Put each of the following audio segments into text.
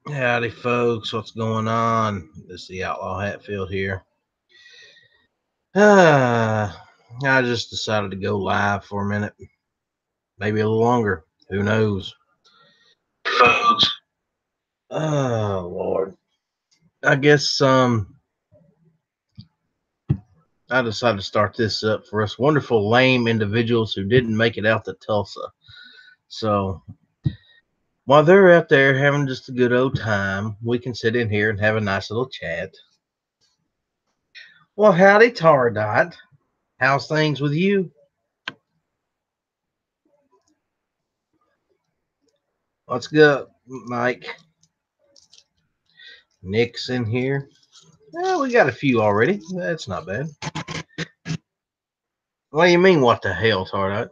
Howdy, folks. What's going on? This is the Outlaw Hatfield here. I just decided to go live for a minute, maybe a little longer. Who knows? Folks. Oh, Lord. I guess I decided to start this up for us wonderful, lame individuals who didn't make it out to Tulsa. So while they're out there having just a good old time, we can sit in here and have a nice little chat. Well, howdy, Tardot. How's things with you? What's good, Mike? Nick's in here. We got a few already. That's not bad. What do you mean, what the hell, Tardot?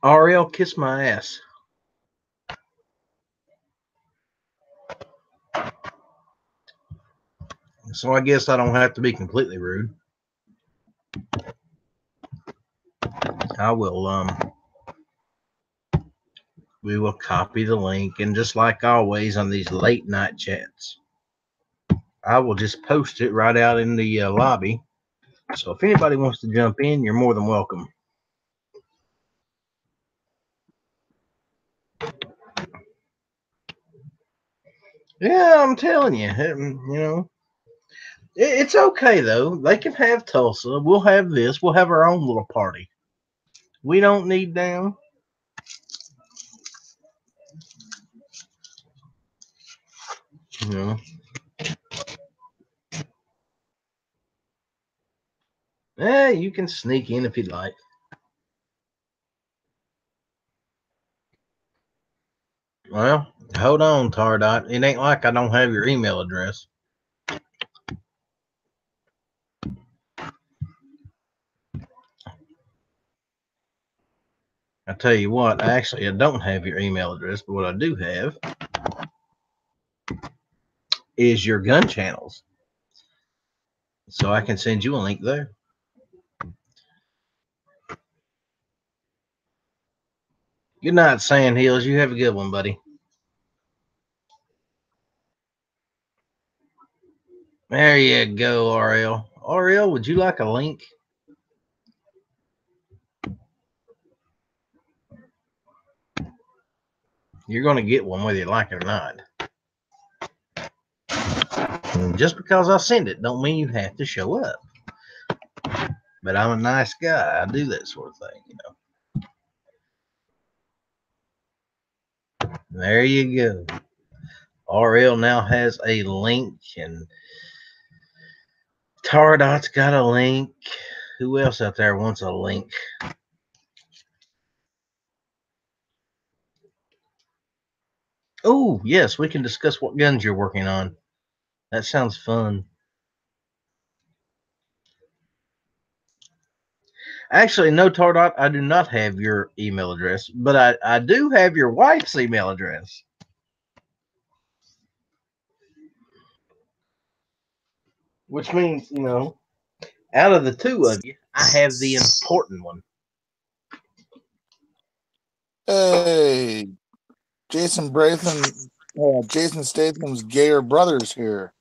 Ariel, kiss my ass. So I guess I don't have to be completely rude. I will we will copy the link, and just like always on these late night chats, I will just post it right out in the lobby. So if anybody wants to jump in, you're more than welcome. Yeah, I'm telling you, it's okay though. They can have Tulsa. We'll have this. We'll have our own little party. We don't need them. You know. You can sneak in if you'd like. Well, hold on, Tardot. It ain't like I don't have your email address. I tell you what, actually, I don't have your email address, but what I do have is your gun channels. So I can send you a link there. Good night, Sand Hills. You have a good one, buddy. There you go, Ariel. Ariel, would you like a link? You're going to get one whether you like it or not. And just because I send it don't mean you have to show up. But I'm a nice guy. I do that sort of thing, There you go. RL now has a link, and Tardot's got a link. Who else out there wants a link? Oh, yes, we can discuss what guns you're working on. That sounds fun. Actually, no, Tardot, I do not have your email address, but I do have your wife's email address. Which means, out of the two of you, I have the important one. Hey, Jason Jason Statham's gayer brothers here.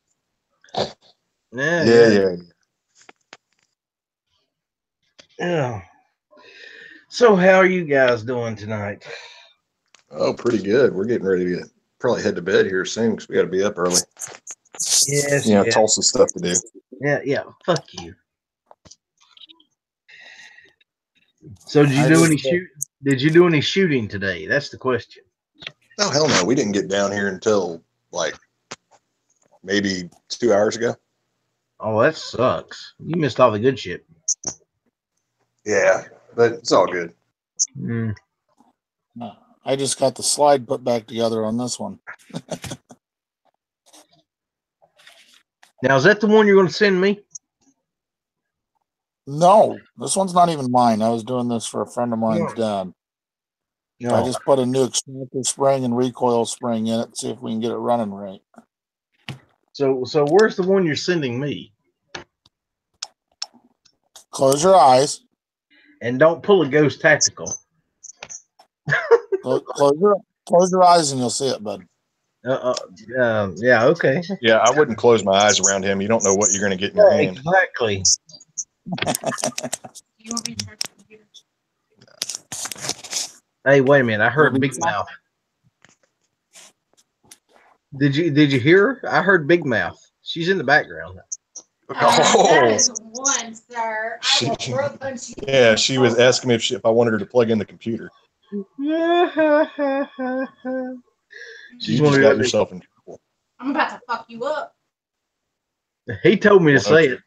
Yeah. So, how are you guys doing tonight? Oh, pretty good. We're getting ready to probably head to bed here soon because we got to be up early. Yes, Tulsa stuff to do. Yeah. Fuck you. So did you do any shooting today? That's the question. Oh, hell no. We didn't get down here until like maybe 2 hours ago. Oh, that sucks. You missed all the good shit. Yeah, but it's all good. I just got the slide put back together on this one. Now, is that the one you're going to send me? No, this one's not even mine. I was doing this for a friend of mine's dad. No. I just put a new extractor spring and recoil spring in it to see if we can get it running right. So where's the one you're sending me? Close your eyes. And don't pull a ghost tactical. Close your eyes and you'll see it, bud. Yeah, okay. Yeah, I wouldn't close my eyes around him. You don't know what you're going to get in your hand. Exactly. You want me to charge the computer? Hey, wait a minute. I heard Big Mouth. Did you hear her? I heard Big Mouth. She's in the background. That is one, sir. I will throw punch you. Yeah, she was asking me if I wanted her to plug in the computer. She's You just got yourself in trouble. I'm about to fuck you up. He told me to say it.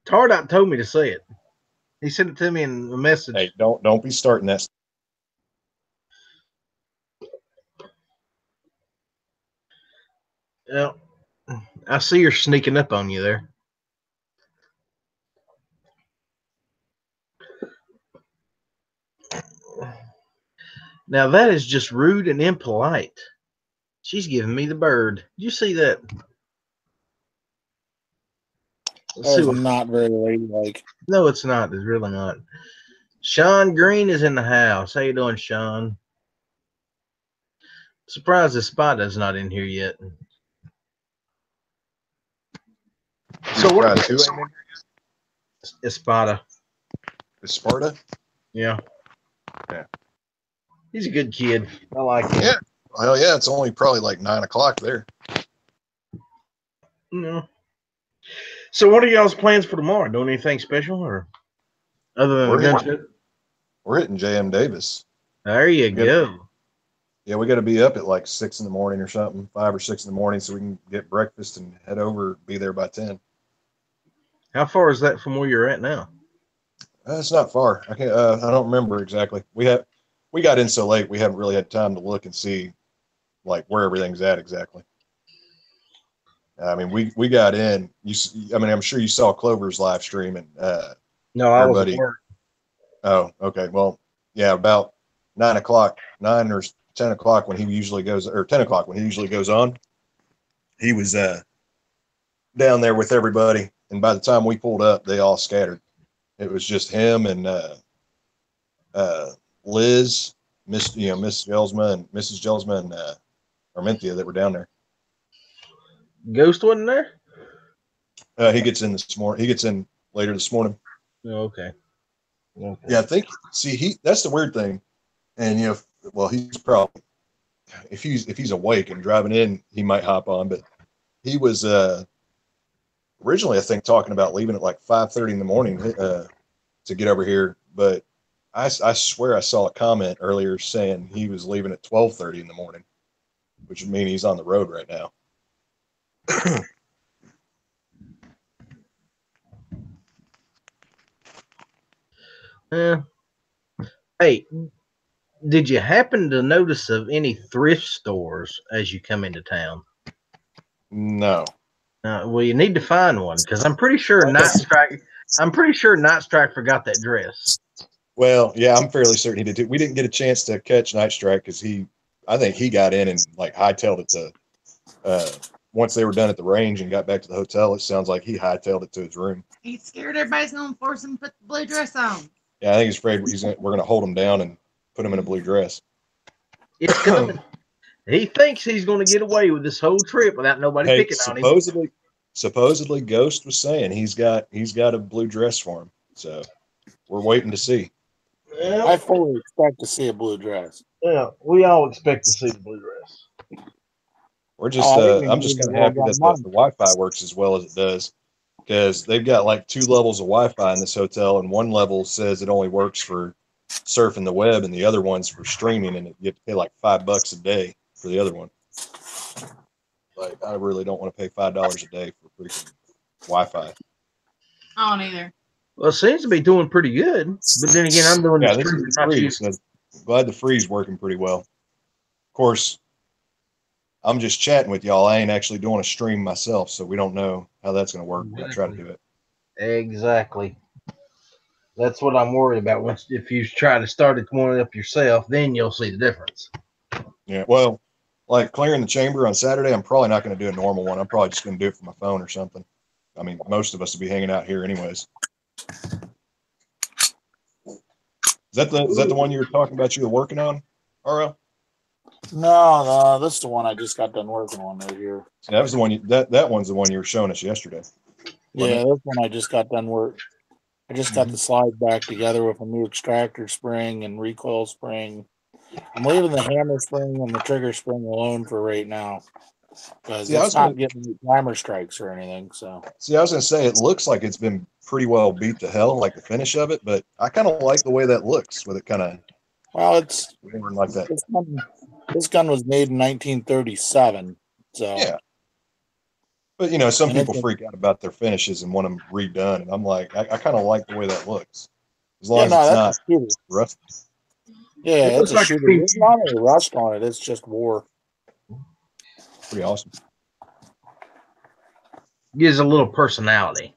Tardot told me to say it. He sent it to me in a message. Hey, don't be starting that. Yeah, I see her sneaking up on you there. Now that is just rude and impolite. She's giving me the bird. Did you see that? That is not very ladylike. No, it's not. It's really not. Sean Green is in the house. How you doing, Sean? Surprised Espada's not in here yet. So what? Espada. Esparta? Yeah. Yeah. He's a good kid. I like him. Yeah. Well, yeah, it's only probably like 9 o'clock there. No. So what are y'all's plans for tomorrow? Doing anything special or other than the gun show? We're hitting JM Davis. There you go. Yeah, we got to be up at like 6 in the morning or something, 5 or 6 in the morning, so we can get breakfast and head over, be there by 10. How far is that from where you're at now? It's not far. I don't remember exactly. We got in so late we haven't really had time to look and see like where everything's at exactly. I mean, we got in. I'm sure you saw Clover's live stream and no, I was at work. Oh, okay. Well, yeah, about 9 o'clock, 9 or 10 o'clock when he usually goes, or 10 o'clock when he usually goes on. He was down there with everybody, and by the time we pulled up, they all scattered. It was just him and Liz, Miss Jelsma and Mrs. Jelsma and Armenthea that were down there. Ghost wasn't there? He gets in this morning. He gets in later this morning. Oh, okay. Yeah, I think. See, that's the weird thing, and he's probably if he's awake and driving in, he might hop on. But he was originally, I think, talking about leaving at like 5:30 in the morning to get over here. But I swear I saw a comment earlier saying he was leaving at 12:30 in the morning, which would mean he's on the road right now. Hey, did you happen to notice of any thrift stores as you come into town? No. Well, you need to find one because I'm pretty sure Night Strike forgot that dress. Well, yeah, I'm fairly certain he did too. We didn't get a chance to catch Night Strike because I think he got in and like hightailed it to. Once they were done at the range and got back to the hotel, it sounds like he hightailed it to his room. He's scared everybody's gonna force him to put the blue dress on. Yeah, I think he's afraid we're gonna hold him down and put him in a blue dress. It's coming. He thinks he's going to get away with this whole trip without nobody picking on him. Supposedly, Ghost was saying he's got a blue dress for him. So we're waiting to see. Yeah. I fully expect to see a blue dress. Yeah, we all expect to see the blue dress. We're just I'm just kind of happy that the Wi-Fi works as well as it does, because they've got like 2 levels of Wi-Fi in this hotel, and one level says it only works for surfing the web, and the other one's for streaming, and you have to pay like $5 a day for the other one. Like, I really don't want to pay $5 a day for freaking Wi-Fi. I don't either. Well, it seems to be doing pretty good, but then again, I'm doing this is free. So glad the free's working pretty well. Of course, I'm just chatting with y'all. I ain't actually doing a stream myself, so we don't know how that's going to work. Exactly. We'll try to do it. Exactly. That's what I'm worried about. If you try to start it one up yourself, then you'll see the difference. Yeah, well, like clearing the chamber on Saturday, I'm probably not going to do a normal one. I'm probably just going to do it from my phone or something. I mean, most of us will be hanging out here anyways. Is that the one you were talking about? You were working on, RL? No, this is the one I just got done working on right here. So that was the one. That one's the one you were showing us yesterday. Yeah, this one I just got done work. I just got the slide back together with a new extractor spring and recoil spring. I'm leaving the hammer spring and the trigger spring alone for right now because it's not getting any timer strikes or anything. So I was going to say, it looks like it's been pretty well beat to hell, like the finish of it, but I kind of like the way that looks with it kind of. Well, it's like that. This gun was made in 1937. So yeah. But, some people freak out about their finishes and want them redone. And I'm like, I kind of like the way that looks. As long as it's not rusty. Yeah, it's a shooter. There's not any rust on it. It's just war. Pretty awesome. Gives a little personality.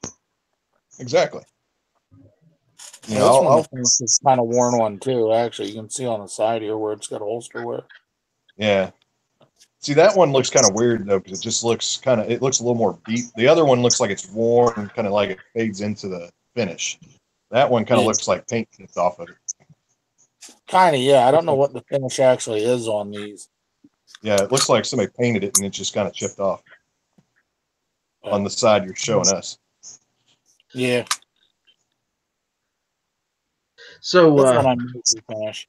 Exactly. This one is kind of worn one, too. Actually, you can see on the side here where it's got a holster wear. Yeah. See, that one looks kind of weird, though, because it just looks it looks a little more beat. The other one looks like it's worn, kind of like it fades into the finish. That one kind of looks like paint chipped off of it. Kind of, yeah. I don't know what the finish actually is on these. Yeah, it looks like somebody painted it and it just kind of chipped off on the side you're showing us. Yeah. So, that's what I'm going to finish.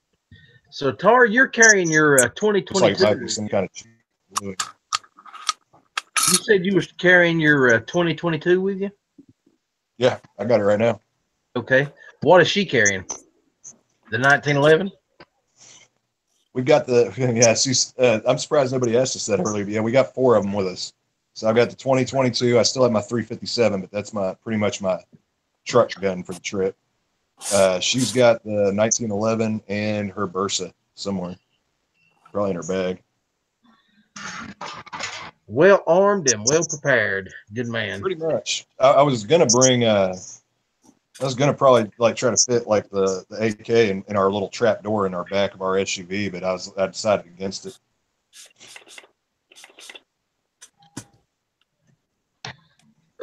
So, Tar, you're carrying your 2022. Looks like it might be some kind of fluid. You said you were carrying your 2022 with you? Yeah, I got it right now. Okay. What is she carrying? The 1911? We've got I'm surprised nobody asked us that earlier. But yeah, we got 4 of them with us. So I've got the 2022. I still have my 357, but that's pretty much my truck gun for the trip. She's got the 1911 and her Bursa somewhere, probably in her bag. Well armed and well prepared. Good man. Pretty much. I was gonna bring. I was gonna probably try to fit the AK in our little trap door in our back of our SUV, but I decided against it.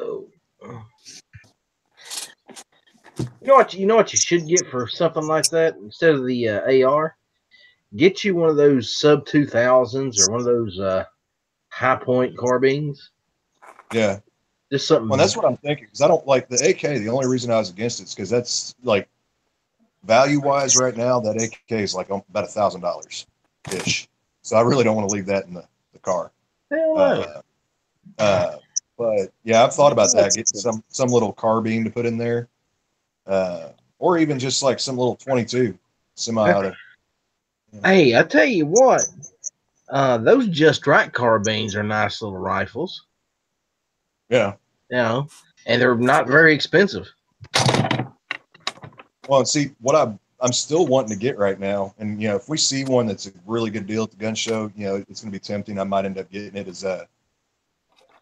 Oh. You know what you should get for something like that instead of the AR? Get you one of those sub 2000s or one of those high point carbines. Yeah. Just something. Well, that's what I'm thinking, because I don't like the AK. The only reason I was against it is because that's value wise right now, that AK is about $1,000 ish. So I really don't want to leave that in the car. Hell no. But yeah, I've thought about that, getting some little carbine to put in there, or even just some little 22 semi-auto. Hey, I tell you what, those Just Right carbines are nice little rifles. Yeah. And they're not very expensive. Well, and see, what I'm still wanting to get right now, and if we see one that's a really good deal at the gun show, it's going to be tempting. I might end up getting it.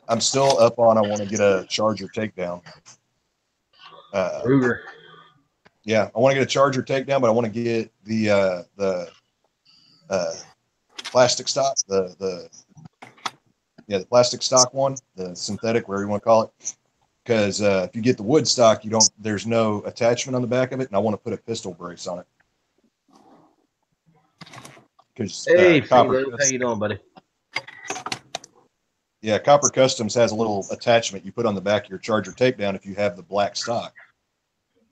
I'm still up on. I want to get a Charger takedown. Ruger. Yeah, I want to get a Charger takedown, but I want to get the plastic stock, the plastic stock one, the synthetic, whatever you want to call it. Because if you get the wood stock, there's no attachment on the back of it, and I want to put a pistol brace on it. Hey, Philo, how you doing, buddy? Yeah, Copper Customs has a little attachment you put on the back of your Charger takedown if you have the black stock,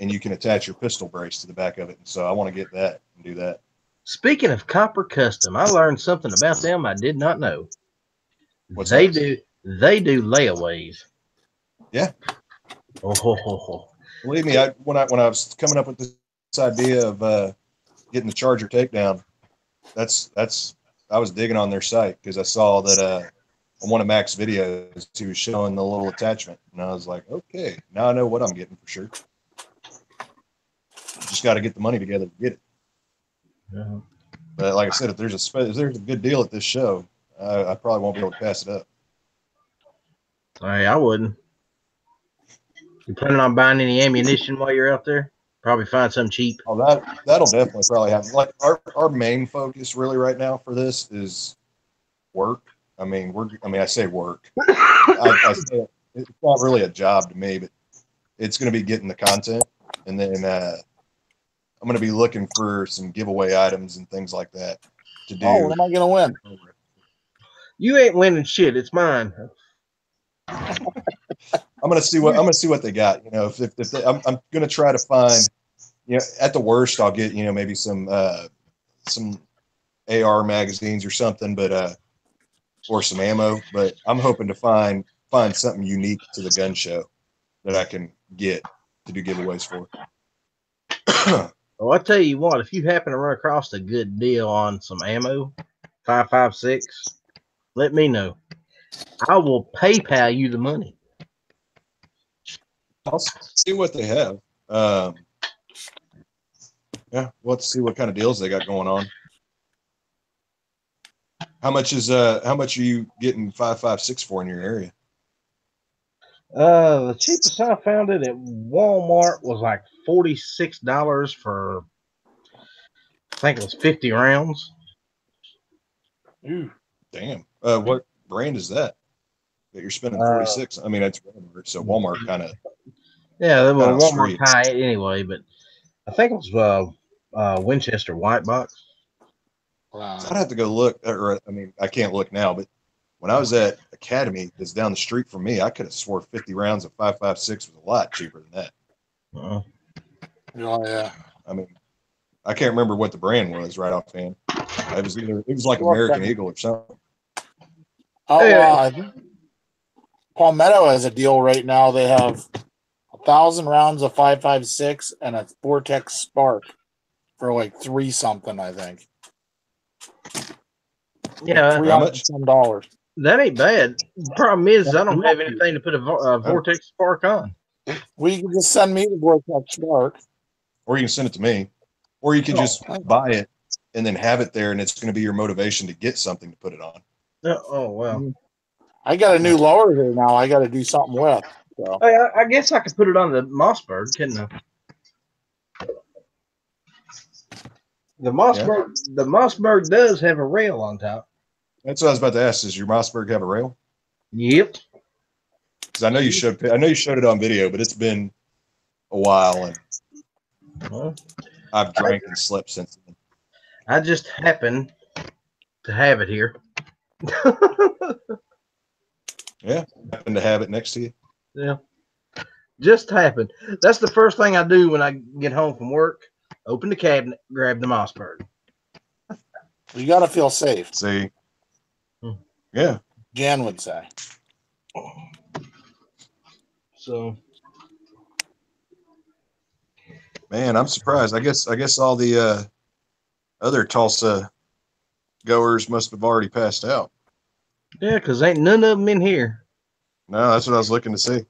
and you can attach your pistol brace to the back of it. And so I want to get that and do that. Speaking of Copper Custom, I learned something about them I did not know. They do layaways. Yeah. Oh. Believe me, when I was coming up with this idea of getting the Charger takedown, I was digging on their site because I saw that on one of Mac's videos he was showing the little attachment, and I was like, okay, now I know what I'm getting for sure. Just got to get the money together to get it. Yeah. But like I said, if there's a good deal at this show, I probably won't be able to pass it up. Hey, I wouldn't. You planning on buying any ammunition while you're out there? Probably find something cheap. Oh, that'll definitely probably happen. Our main focus really right now for this is work. I say work. I say it's not really a job to me, but it's going to be getting the content, and then I I'm going to be looking for some giveaway items and things like that to do. Oh, what am I gonna win? You ain't winning shit. It's mine. I'm going to see what they got. You know, if they, I'm going to try to find. You know, at the worst, I'll get maybe some AR magazines or something, but or some ammo. But I'm hoping to find something unique to the gun show that I can get to do giveaways for. Well, I tell you what, if you happen to run across a good deal on some ammo, 5.56, let me know. I will PayPal you the money. I'll see what they have. Yeah, we'll have to see what kind of deals they got going on. How much are you getting 5.56 for in your area? The cheapest I found it at Walmart was like $46 for, I think it was 50 rounds. Ooh. Damn. What brand is that you're spending 46? I mean, it's Walmart, so Walmart kind of. Yeah, well, Walmart street. high anyway, but I think it was Winchester White Box. Wow. So I'd have to go look. Or I mean, I can't look now, but when I was at Academy, that's down the street from me, I could have swore 50 rounds of 5.56 was a lot cheaper than that. Oh yeah. I mean, I can't remember what the brand was right offhand. It was like American Eagle or something. Oh, I think Palmetto has a deal right now. They have 1,000 rounds of 5.56 and a Vortex Spark for like $3 something, I think. Yeah, how much? $300. That ain't bad. The problem is I don't have anything to put a Vortex Spark on. Well, you can just send me the Vortex Spark. Or you can send it to me. Or you can just buy it and then have it there, and it's going to be your motivation to get something to put it on. Oh, well. I got a new lower here now. I got to do something with. So. I guess I could put it on the Mossberg, couldn't I? The Mossberg does have a rail on top. That's what I was about to ask. Does your Mossberg have a rail? Yep. Because I know you showed it on video, but it's been a while, and I've drank and slept since then. I just happen to have it here. Yeah, happen to have it next to you. Yeah, just happened. That's the first thing I do when I get home from work. Open the cabinet, grab the Mossberg. You got to feel safe. See, yeah, Jan would say. So, man, I'm surprised. I guess all the other Tulsa goers must have already passed out. yeah, because ain't none of them in here. No, that's what I was looking to see.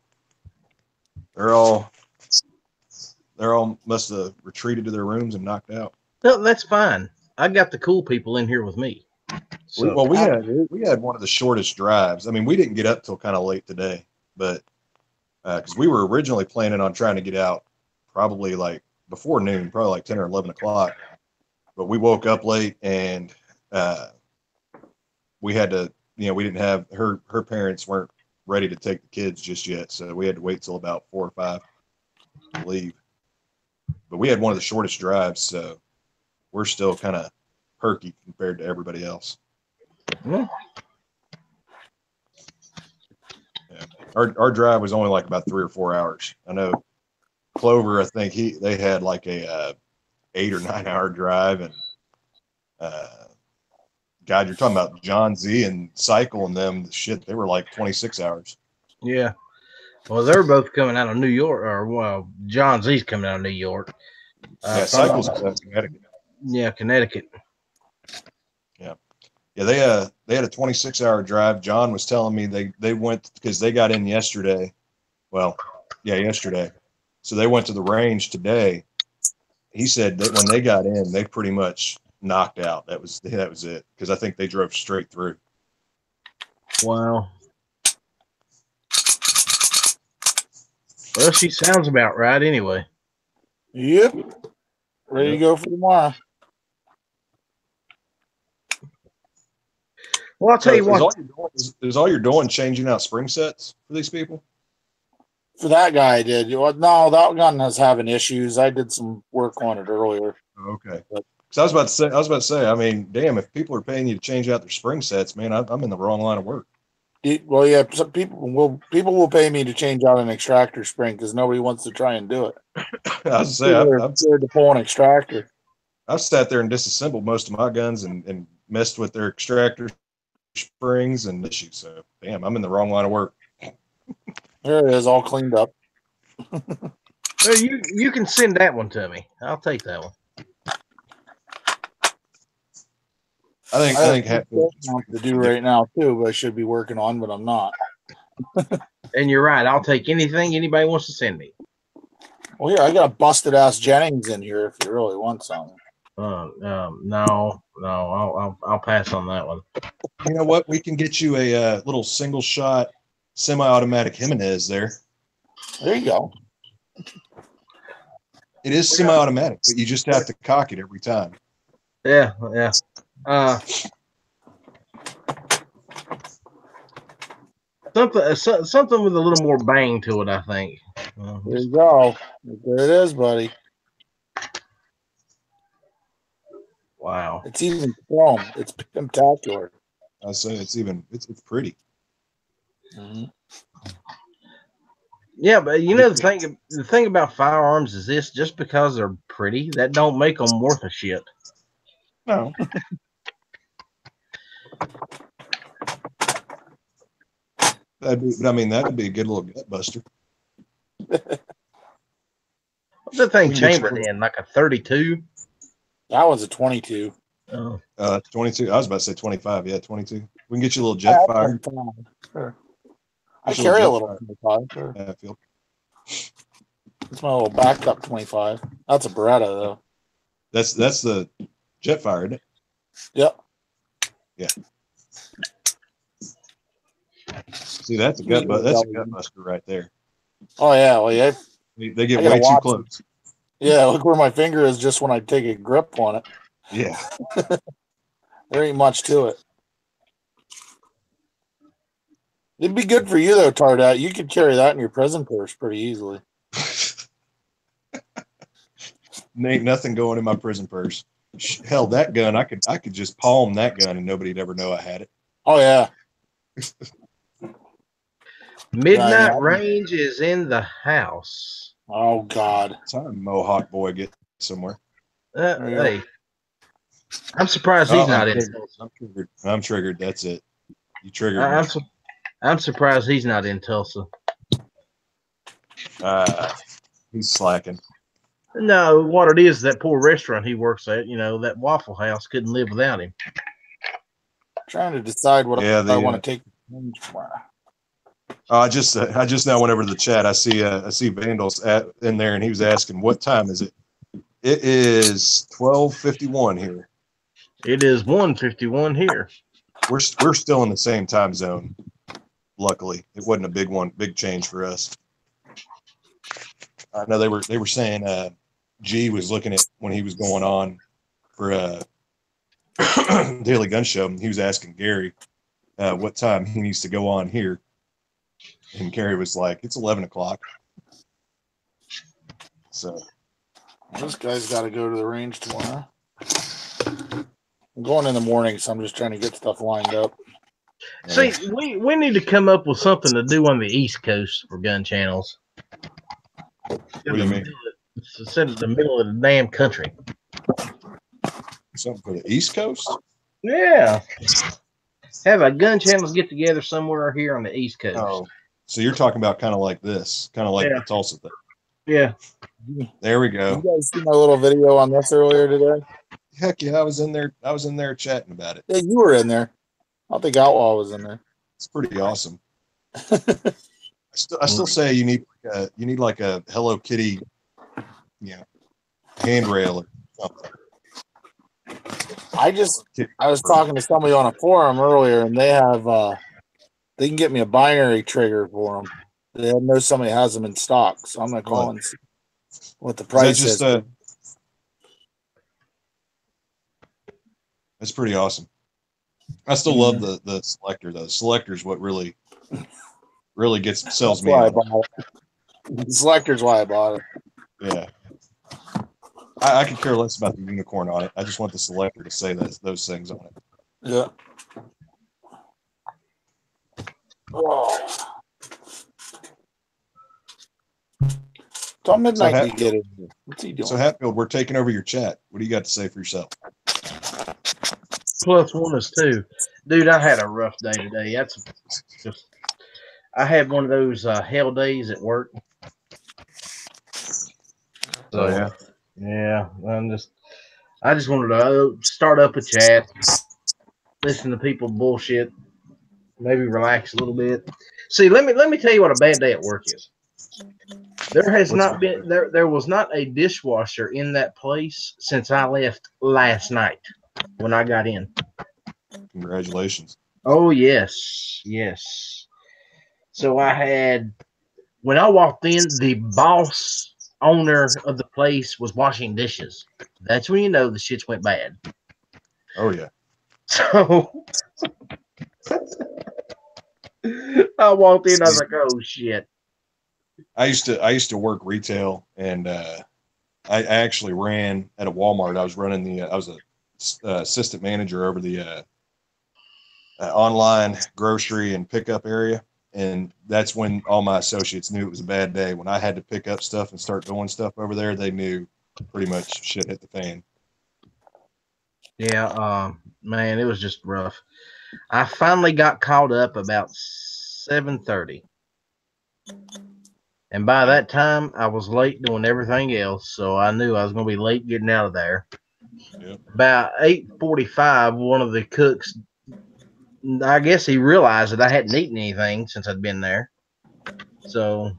They're all must have retreated to their rooms and knocked out. No, that's fine. I got the cool people in here with me. So, we had one of the shortest drives. I mean, we didn't get up till kind of late today, but because we were originally planning on trying to get out probably like before noon, probably like 10 or 11 o'clock. But we woke up late and we had to, we didn't have her parents weren't ready to take the kids just yet, so we had to wait till about 4 or 5 to leave. But we had one of the shortest drives, so we're still kind of perky compared to everybody else. yeah. Yeah. Our drive was only like about 3 or 4 hours. I know Clover, I think they had like a 8 or 9 hour drive, and God, you're talking about John Z and Cycle and them. Shit, they were like 26 hours. Yeah. Well, they're both coming out of New York, or well, John Z's coming out of New York. Yeah, Cycle's Connecticut. Yeah, Connecticut. Yeah, they had a 26-hour drive. John was telling me they went because they got in yesterday. Well, yeah, yesterday. So they went to the range today. He said that when they got in, they pretty much knocked out. That was it, because I think they drove straight through. Wow. Well, she sounds about right anyway. Yep. Ready to go for tomorrow. Well, I'll tell you what. Is all you're doing changing out spring sets for these people? For that guy, I did. Well, no, that gun was having issues. I did some work on it earlier. Okay. So I was about to say. I mean, damn, if people are paying you to change out their spring sets, man, I'm in the wrong line of work. Well, yeah, some people will pay me to change out an extractor spring because nobody wants to try and do it. I was say People are scared to pull an extractor. I've sat there and disassembled most of my guns and messed with their extractor springs and issues. So, damn, I'm in the wrong line of work. There it is, all cleaned up. Well, you can send that one to me. I'll take that one. I think Hatfield to do right now too, but I should be working on, but I'm not. And you're right. I'll take anything anybody wants to send me. Well, here I got a busted ass Jennings in here if you really want something. No, I'll pass on that one. You know what? We can get you a little single shot semi-automatic Jimenez there. There you go. It is semi-automatic, but you just have to cock it every time. Yeah. Something with a little more bang to it, I think. There you go. There it is, buddy. Wow. It's even chrome. It's spectacular. I say it's pretty. Mm-hmm. Yeah, but you know the thing about firearms is this: just because they're pretty, that don't make them worth a shit. No. That'd be a good little gut buster. What's that thing chambered in? Like a 32? That was a 22. Oh. 22. I was about to say 25. Yeah, 22. We can get you a little jet fire. Sure. I carry a little 25. Sure. Hatfield. It's my little backed up 25. That's a Beretta though. That's the jet fire, isn't it? Yep. Yeah. See, that's a gut buster right there. Oh yeah, well yeah. They get way too close. Yeah, look where my finger is just when I take a grip on it. Yeah. There ain't much to it. It'd be good for you though, Tardat. You could carry that in your prison purse pretty easily. Ain't nothing going in my prison purse. Hell, that gun, I could just palm that gun and nobody'd ever know I had it. Oh yeah. Midnight Range is in the house. Oh God. Time Mohawk boy get somewhere. Hey, I'm surprised he's not in. I'm triggered. That's it. You triggered me. I'm surprised he's not in Tulsa. He's slacking. No, what it is, that poor restaurant he works at, that Waffle House couldn't live without him. Trying to decide what I want to take. I just now went over to the chat. I see Vandals in there, and he was asking, "What time is it?" It is 12:51 here. It is 1:51 here. We're still in the same time zone. Luckily, it wasn't a big change for us. I know they were saying G was looking at when he was going on for Daily Gun Show. He was asking Gary what time he needs to go on here, and Gary was like, "It's 11 o'clock." So this guy's got to go to the range tomorrow. I'm going in the morning, so I'm just trying to get stuff lined up. See, we need to come up with something to do on the East Coast for gun channels. What do you mean? Instead of the middle of the damn country. Something for the East Coast? Yeah. Have a gun channels get together somewhere here on the East Coast. Oh, so you're talking about kind of like this, kind of like the Tulsa thing. Yeah. There we go. You guys see my little video on this earlier today? Heck yeah, I was in there chatting about it. Yeah, you were in there. I don't think Outlaw was in there. It's pretty awesome. I still say you need like a Hello Kitty, handrail or something. I was talking to somebody on a forum earlier, and they have they can get me a binary trigger for them. They know somebody has them in stock, so I'm gonna call and see what the price is. That's pretty awesome. I still love the selector though. The selector is what really sells me. Selector's why I bought it. Yeah. I could care less about the unicorn on it. I just want the selector to say those things on it. Yeah. Oh. Till midnight to get it. What's he doing? So Hatfield, we're taking over your chat. What do you got to say for yourself? +1 is 2. Dude, I had a rough day today. That's just, I had one of those hell days at work. So, yeah, I just wanted to start up a chat, listen to people bullshit, maybe relax a little bit. See, let me tell you what a bad day at work is. There was not a dishwasher in that place since I left last night when I got in. Congratulations. Oh yes. So when I walked in, the boss owner of the place was washing dishes. That's when you know the shit's went bad. Oh yeah. So I walked in, I was like, oh shit. I used to work retail, and I actually ran at a Walmart. I was running I was a assistant manager over the online grocery and pickup area, and that's when all my associates knew it was a bad day. When I had to pick up stuff and start doing stuff over there, they knew pretty much shit hit the fan. Yeah, man, it was just rough. I finally got caught up about 7:30. And by that time, I was late doing everything else, so I knew I was going to be late getting out of there. Yep. About 8:45, one of the cooks, I guess he realized that I hadn't eaten anything since I'd been there. So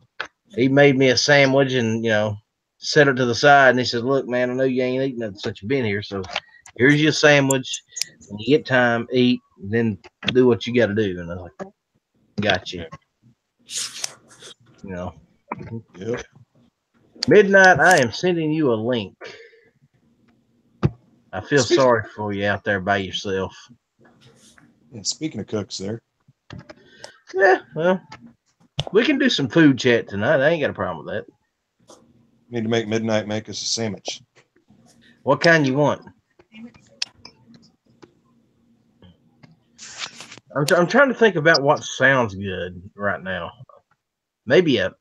he made me a sandwich and, set it to the side. And he says, look, man, I know you ain't eaten nothing since you've been here, so here's your sandwich. When you get time, eat, then do what you got to do. And I was like, got you. Yep. Midnight, I am sending you a link. I feel sorry for you out there by yourself. And speaking of cooks there. Yeah, well, we can do some food chat tonight. I ain't got a problem with that. Need to make Midnight make us a sandwich. What kind you want? I'm trying to think about what sounds good right now. Maybe a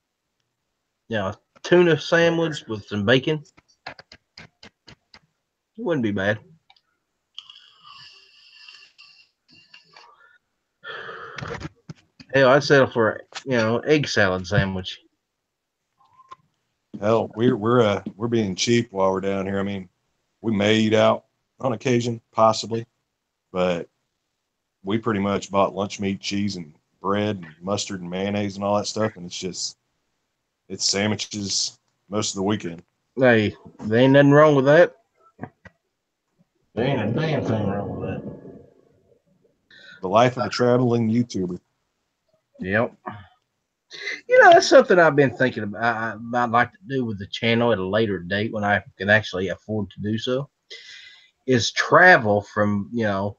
tuna sandwich with some bacon. It wouldn't be bad. Hell, I'd settle for egg salad sandwich. Hell, we're being cheap while we're down here. I mean, we may eat out on occasion, possibly, but we pretty much bought lunch meat, cheese, and bread, and mustard, and mayonnaise, and all that stuff, and it's sandwiches most of the weekend. Hey, there ain't nothing wrong with that. There ain't a damn thing wrong with that. The life of a traveling YouTuber. Yep. That's something I've been thinking about. I'd like to do with the channel at a later date when I can actually afford to do so. Is travel from YouTuber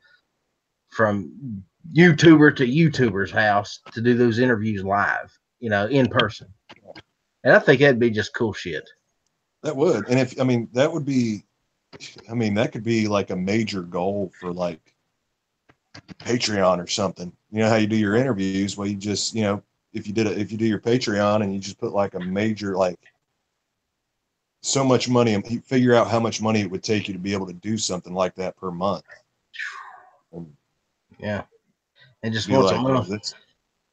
to YouTuber's house to do those interviews live, in person. And I think that'd be just cool shit. That would, and that would be, that could be like a major goal for like Patreon or something. You know how you do your interviews? Well, you just, if you do your Patreon and you just put like a major, like so much money, and you figure out how much money it would take you to be able to do something like that per month. Yeah. And just once a month.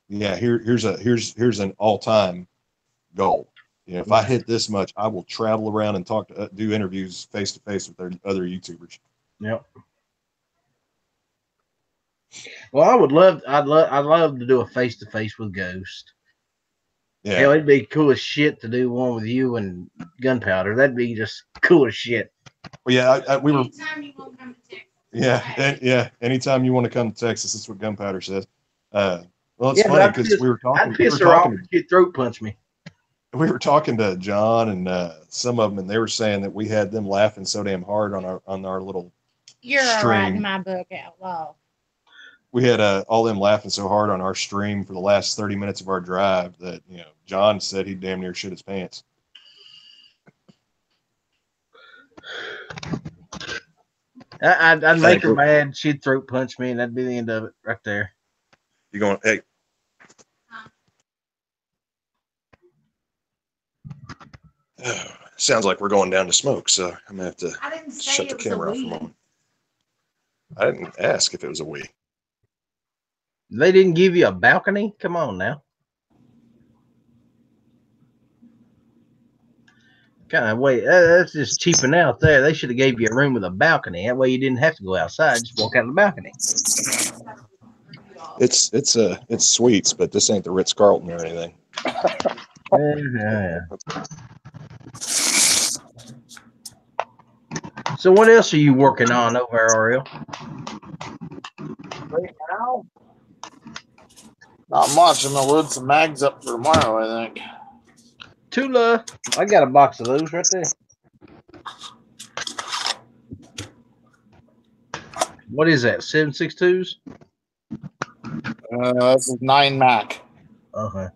Here's an all-time goal. If I hit this much, I will travel around and do interviews face to face with other YouTubers. Yep. Well, I'd love to do a face to face with Ghost. Yeah. Hell, it'd be cool as shit to do one with you and Gunpowder. That'd be just cool as shit. Well, yeah, we were. Anytime you want to come to Texas. Yeah. Anytime you want to come to Texas, that's what Gunpowder says. Well, it's funny because we were talking. I'd piss her off if she'd throat punch me. We were talking to John and some of them, and they were saying that we had them laughing so damn hard on our little. You're all right in my book, outlaw. we had all them laughing so hard on our stream for the last 30 minutes of our drive that John said he damn near shit his pants. I'd make her mad. She'd throat punch me, and that'd be the end of it right there. You going? Hey. Sounds like we're going down to smoke, so I'm gonna have to shut the camera off for a moment. I didn't ask if it was a we. They didn't give you a balcony? Come on now. Kind of wait. That's just cheaping out there. They should have gave you a room with a balcony. That way you didn't have to go outside. Just walk out the balcony. It's sweets, but this ain't the Ritz-Carlton or anything. Yeah. So what else are you working on over there, Ariel? Right now, not much. I'm gonna load some mags up for tomorrow, I think. Tula. I got a box of those right there. What is that? 7.62s? This is 9 Mac. Okay.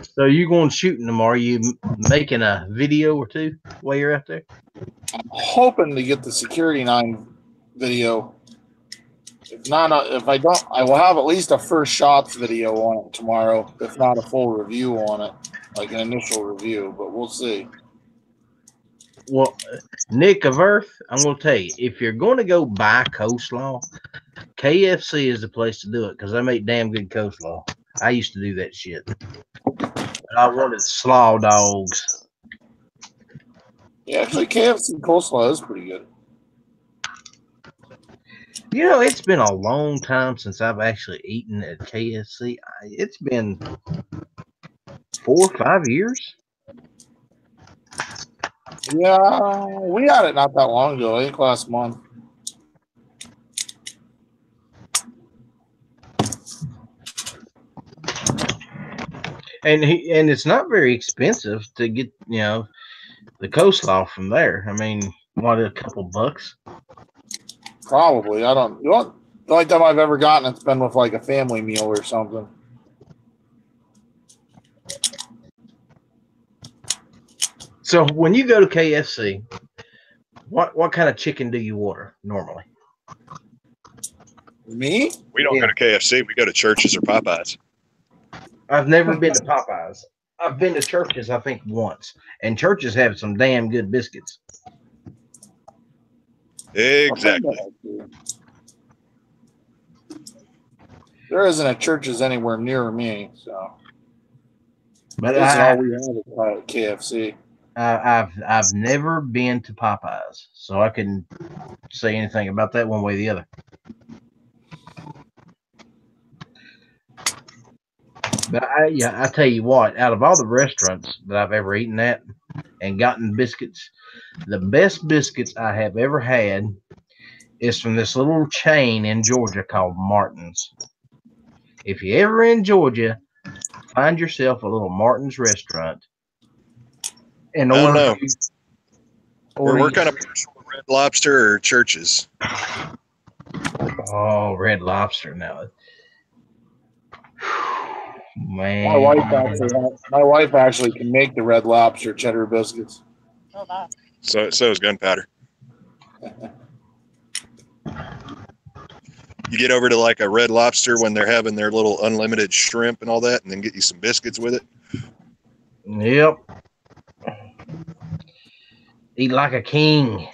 So you going shooting tomorrow? Are you making a video or two while you're out there? I'm hoping to get the Security 9 video. If not, if I don't, I will have at least a first shots video on it tomorrow. If not a full review on it, like an initial review, but we'll see. Well, Nick of Earth, I'm going to tell you, if you're going to go buy coleslaw, KFC is the place to do it because they make damn good coleslaw. I used to do that shit. I wanted slaw dogs. Yeah, actually, KFC coleslaw is pretty good. You know, it's been a long time since I've actually eaten at KFC. It's been 4 or 5 years. Yeah, we had it not that long ago. I think last month. And it's not very expensive to get, the coleslaw from there. I mean, what, a couple bucks? Probably. I don't. The only time I've ever gotten it's been with like a family meal or something. So when you go to KFC, what kind of chicken do you order normally? Me? We don't go to KFC. We go to Church's or Popeyes. I've never been to Popeyes. I've been to Church's, I think, once. And Church's have some damn good biscuits. Exactly. There isn't a Church's anywhere near me, so. But this is all we have at KFC. I've never been to Popeyes, so I couldn't say anything about that one way or the other. But I tell you what, out of all the restaurants that I've ever eaten at and gotten biscuits, the best biscuits I have ever had is from this little chain in Georgia called Martin's. If you're ever in Georgia, find yourself a little Martin's restaurant. And I don't know. We're kind of Red Lobster or Church's. Oh, Red Lobster now. Man. My wife actually can make the Red Lobster cheddar biscuits. Oh, wow. So is Gunpowder. You get over to like a Red Lobster when they're having their little unlimited shrimp and all that, and then get you some biscuits with it. Yep. Eat like a king.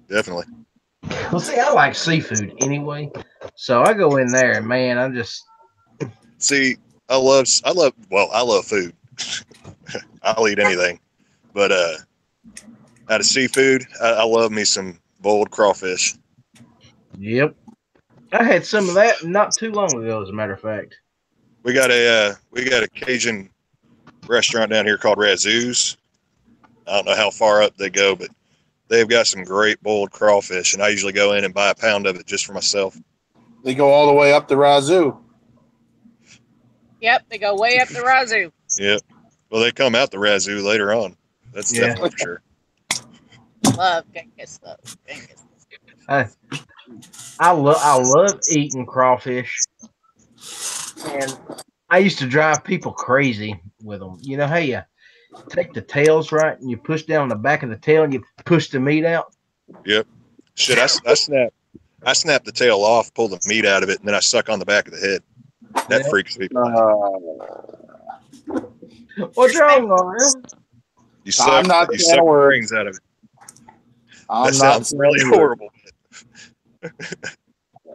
Definitely. Well, see, I like seafood anyway, so I go in there and man, I'm just. See, I love food. I'll eat anything, but out of seafood, I love me some boiled crawfish. Yep, I had some of that not too long ago, as a matter of fact. We got a Cajun restaurant down here called Razoo's. I don't know how far up they go, but they've got some great boiled crawfish, and I usually go in and buy a pound of it just for myself. They go all the way up the Razoo. Yep, they go way up the Razoo. Yep. Well, they come out the razoo later on. That's definitely for sure. Love Genghis though. Genghis. I love eating crawfish, and I used to drive people crazy with them. You know how you take the tails right and you push down the back of the tail and you push the meat out? Yep. Shit, I snap the tail off, pull the meat out of it, and then I suck on the back of the head. That freaks people out. What's wrong, Mario? You suck the brains out of it. That sounds really horrible.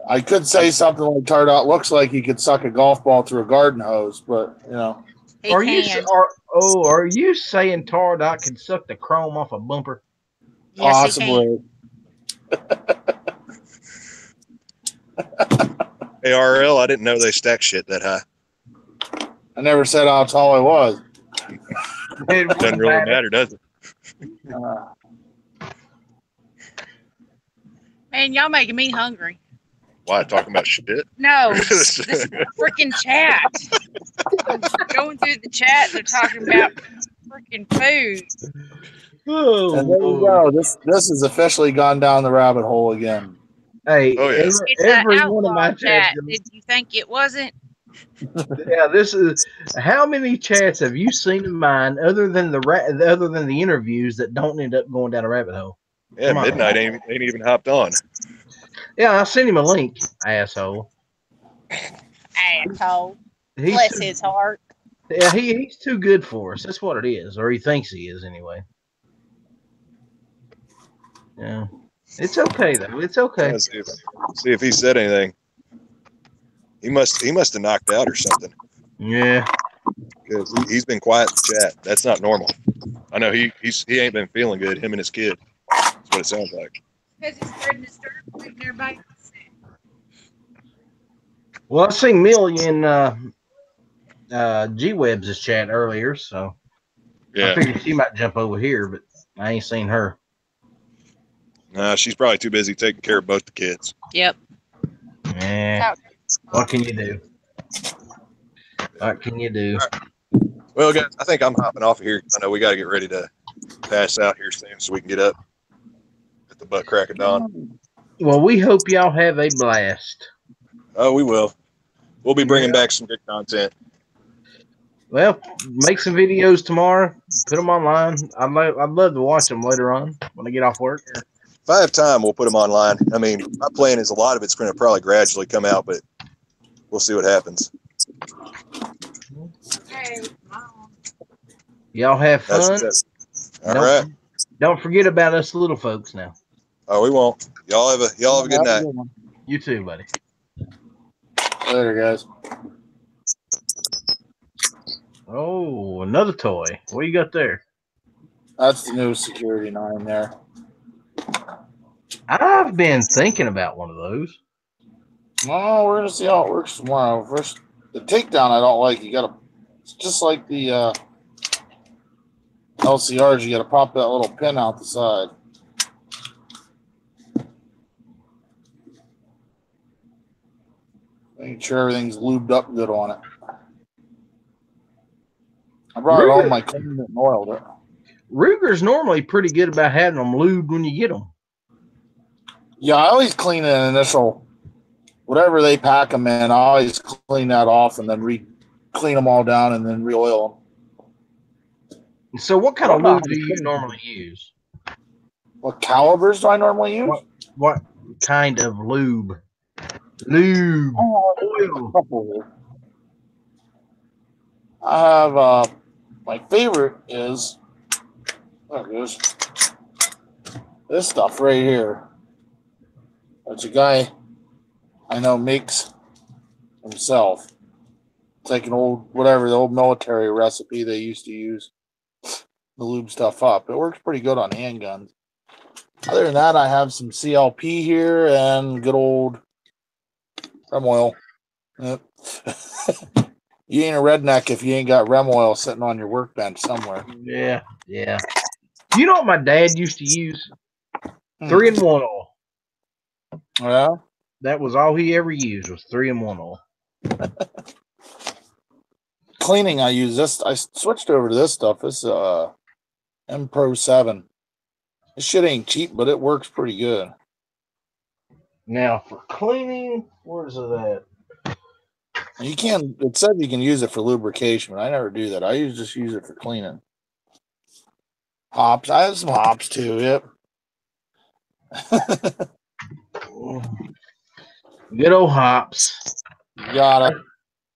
I could say something like Tardot looks like he could suck a golf ball through a garden hose, but you know. Are you saying Tardot can suck the chrome off a bumper? Yes, possibly. Hey, RL, I didn't know they stack shit that high. I never said how tall I was. It doesn't really matter, does it? Man, y'all making me hungry. Why, talking about shit? No, this freaking chat. Going through the chat, they're talking about freaking food. Oh, and there you go. This has officially gone down the rabbit hole again. Hey, It's every an one of my chat. chats. Did you think it wasn't? Yeah, this is. How many chats have you seen of mine other than the interviews that don't end up going down a rabbit hole? Yeah, Midnight ain't even hopped on. Yeah, I sent him a link, asshole. Asshole. Bless his heart. Yeah, he's too good for us. That's what it is, or he thinks he is anyway. Yeah, it's okay though. It's okay. See if he said anything. He must have knocked out or something. Yeah, because he's been quiet in the chat. That's not normal. I know he ain't been feeling good. Him and his kid. That's what it sounds like. Because he's spreading his dirt, leaving everybody sick. Well, I seen Million G-Webs' chat earlier, so I figured she might jump over here, but I ain't seen her. Nah, she's probably too busy taking care of both the kids. Yep. Yeah. What can you do? What can you do? Right. Well, guys, I think I'm hopping off of here. I know we got to get ready to pass out here soon so we can get up at the butt crack of dawn. Well, we hope y'all have a blast. Oh, we will. We'll be bringing back some good content. Well, make some videos tomorrow. Put them online. I'd love to watch them later on when I get off work. If I have time, we'll put them online. I mean, my plan is a lot of it's going to probably gradually come out, but we'll see what happens. Hey, y'all have fun. All right. Don't forget about us little folks now. Oh, we won't. Y'all have a good night. You too, buddy. Later, guys. Oh, another toy. What you got there? That's the new security 9 there. I've been thinking about one of those. Well, we're gonna see how it works tomorrow. First, the takedown I don't like. It's just like the LCRs. You gotta pop that little pin out the side. Making sure everything's lubed up good on it. I brought it home. I cleaned it and oiled it. Ruger's normally pretty good about having them lubed when you get them. Yeah, I always clean an initial, whatever they pack them in. I always clean that off and then clean them all down and then re-oil them. So what kind of lube do you normally use? What calibers do I normally use? What kind of lube? Lube. Oil. I have my favorite is this stuff right here. It's a guy I know makes himself. It's like the old military recipe they used to use to lube stuff up. It works pretty good on handguns. Other than that, I have some CLP here and good old rem oil. Yep. You ain't a redneck if you ain't got rem oil sitting on your workbench somewhere. Yeah. You know what my dad used to use? 3-in-1 oil. Yeah. That was all he ever used was 3-in-1 oil. cleaning, I use this. I switched over to this stuff. This M Pro 7. This shit ain't cheap, but it works pretty good. Now for cleaning, where's it at? You can. It said you can use it for lubrication, but I never do that. I just use it for cleaning. Hops. I have some hops too. Yep. Good old hops. Got it.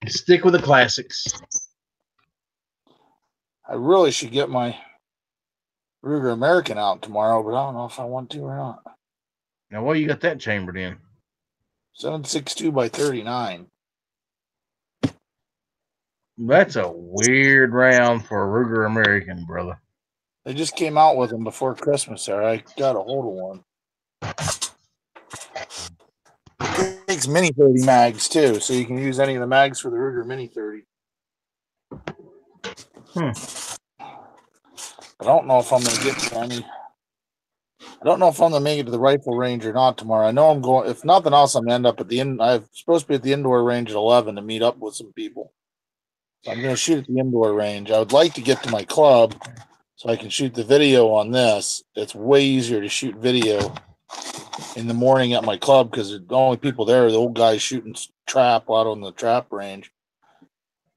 Stick with the classics. I really should get my Ruger American out tomorrow, but I don't know if I want to or not. Now, what you got that chambered in? 7.62 by 39. That's a weird round for a Ruger American, brother. They just came out with them before Christmas there. I got a hold of one. It takes Mini 30 mags too, so you can use any of the mags for the Ruger Mini 30. I don't know if I'm going to get to any. I don't know if I'm going to make it to the rifle range or not tomorrow. I know I'm going. If nothing else, I'm going to end up at the end. I'm supposed to be at the indoor range at 11 to meet up with some people. So I'm going to shoot at the indoor range. I would like to get to my club so I can shoot the video on this. It's way easier to shoot video in the morning at my club because the only people there are the old guys shooting trap out on the trap range.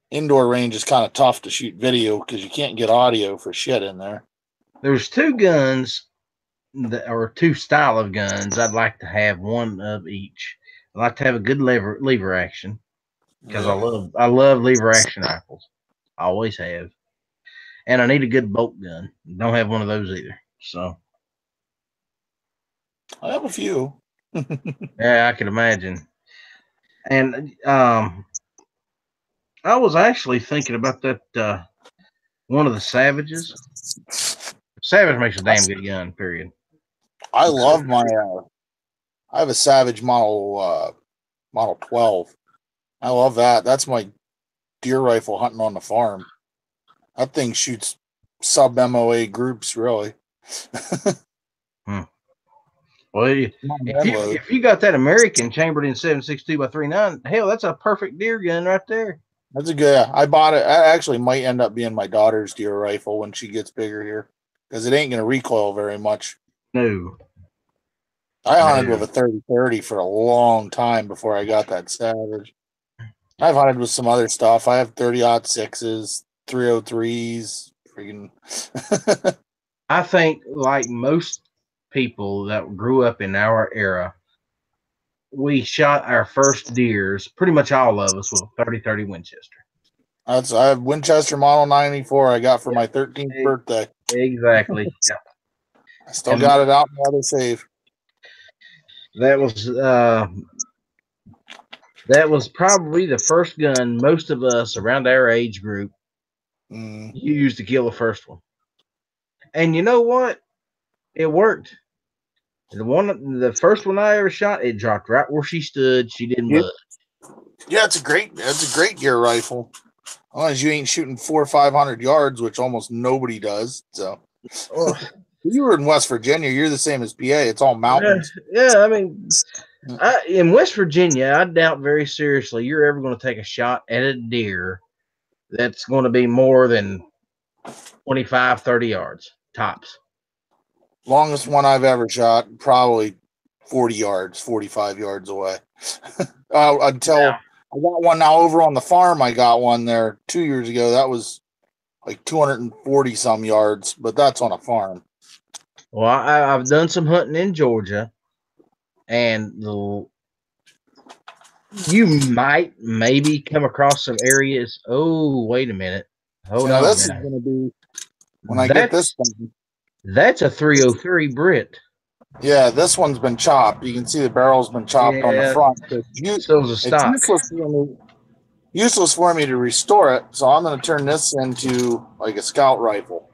Indoor range is kind of tough to shoot video because you can't get audio for shit in there. There's two guns, or two style of guns. I'd like to have one of each. I'd like to have a good lever action because I love lever action rifles. I always have. And I need a good bolt gun. Don't have one of those either. So I have a few. yeah, I can imagine. And I was actually thinking about that one of the Savages. Savage makes a damn good gun, period. I love my I have a Savage model 12. I love that. That's my deer rifle hunting on the farm. That thing shoots sub MOA groups, really. Well, if you got that American chambered in 7.62 by 39, hell, that's a perfect deer gun right there. That's a good. I bought it. I actually might end up being my daughter's deer rifle when she gets bigger here, because it ain't going to recoil very much. No. I hunted with a 30-30 for a long time before I got that Savage. I've hunted with some other stuff. I have 30-06s, 303s, freaking. I think, like most people that grew up in our era, we shot our first deers, pretty much all of us, with a 30-30 Winchester. I have Winchester Model 94 I got for my 13th birthday. Exactly. Yeah. I still got it out in the other safe. That was probably the first gun most of us around our age group used to kill the first one. And you know what? It worked. The first one I ever shot, it dropped right where she stood. She didn't budge. Yeah, it's a great deer rifle. As long as you ain't shooting 400 or 500 yards, which almost nobody does. So, you were in West Virginia. You're the same as PA. It's all mountains. Yeah, I mean, in West Virginia, I doubt very seriously you're ever going to take a shot at a deer that's going to be more than 25, 30 yards tops. Longest one I've ever shot, probably 40 yards, 45 yards away. Until I got one now over on the farm. I got one there 2 years ago. That was like 240 some yards, but that's on a farm. Well, I've done some hunting in Georgia, and you might maybe come across some areas. Oh, wait a minute. Hold on. This is going to be when I get this one. That's a 303 Brit. Yeah, this one's been chopped. You can see the barrel's been chopped on the front. It's useless for me to restore it, so I'm going to turn this into like a scout rifle.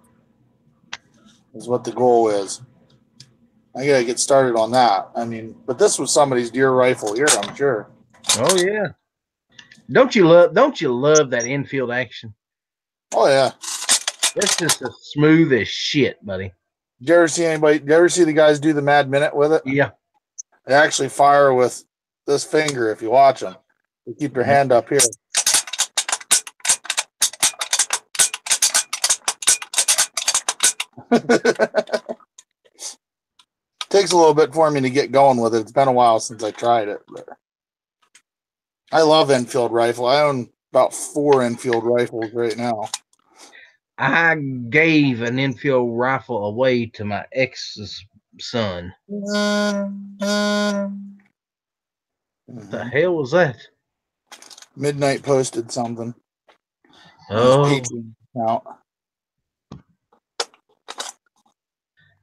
Is what the goal is. I got to get started on that. I mean, but this was somebody's deer rifle here, I'm sure. Oh yeah. Don't you love that infield action? Oh yeah. That's just as smooth as shit, buddy. Did you ever see the guys do the Mad Minute with it? Yeah. They actually fire with this finger if you watch them. You keep your hand up here. Takes a little bit for me to get going with it. It's been a while since I tried it. But I love Enfield rifle. I own about 4 Enfield rifles right now. I gave an Enfield rifle away to my ex's son. What the hell was that? Midnight posted something on Oh, his Patreon account.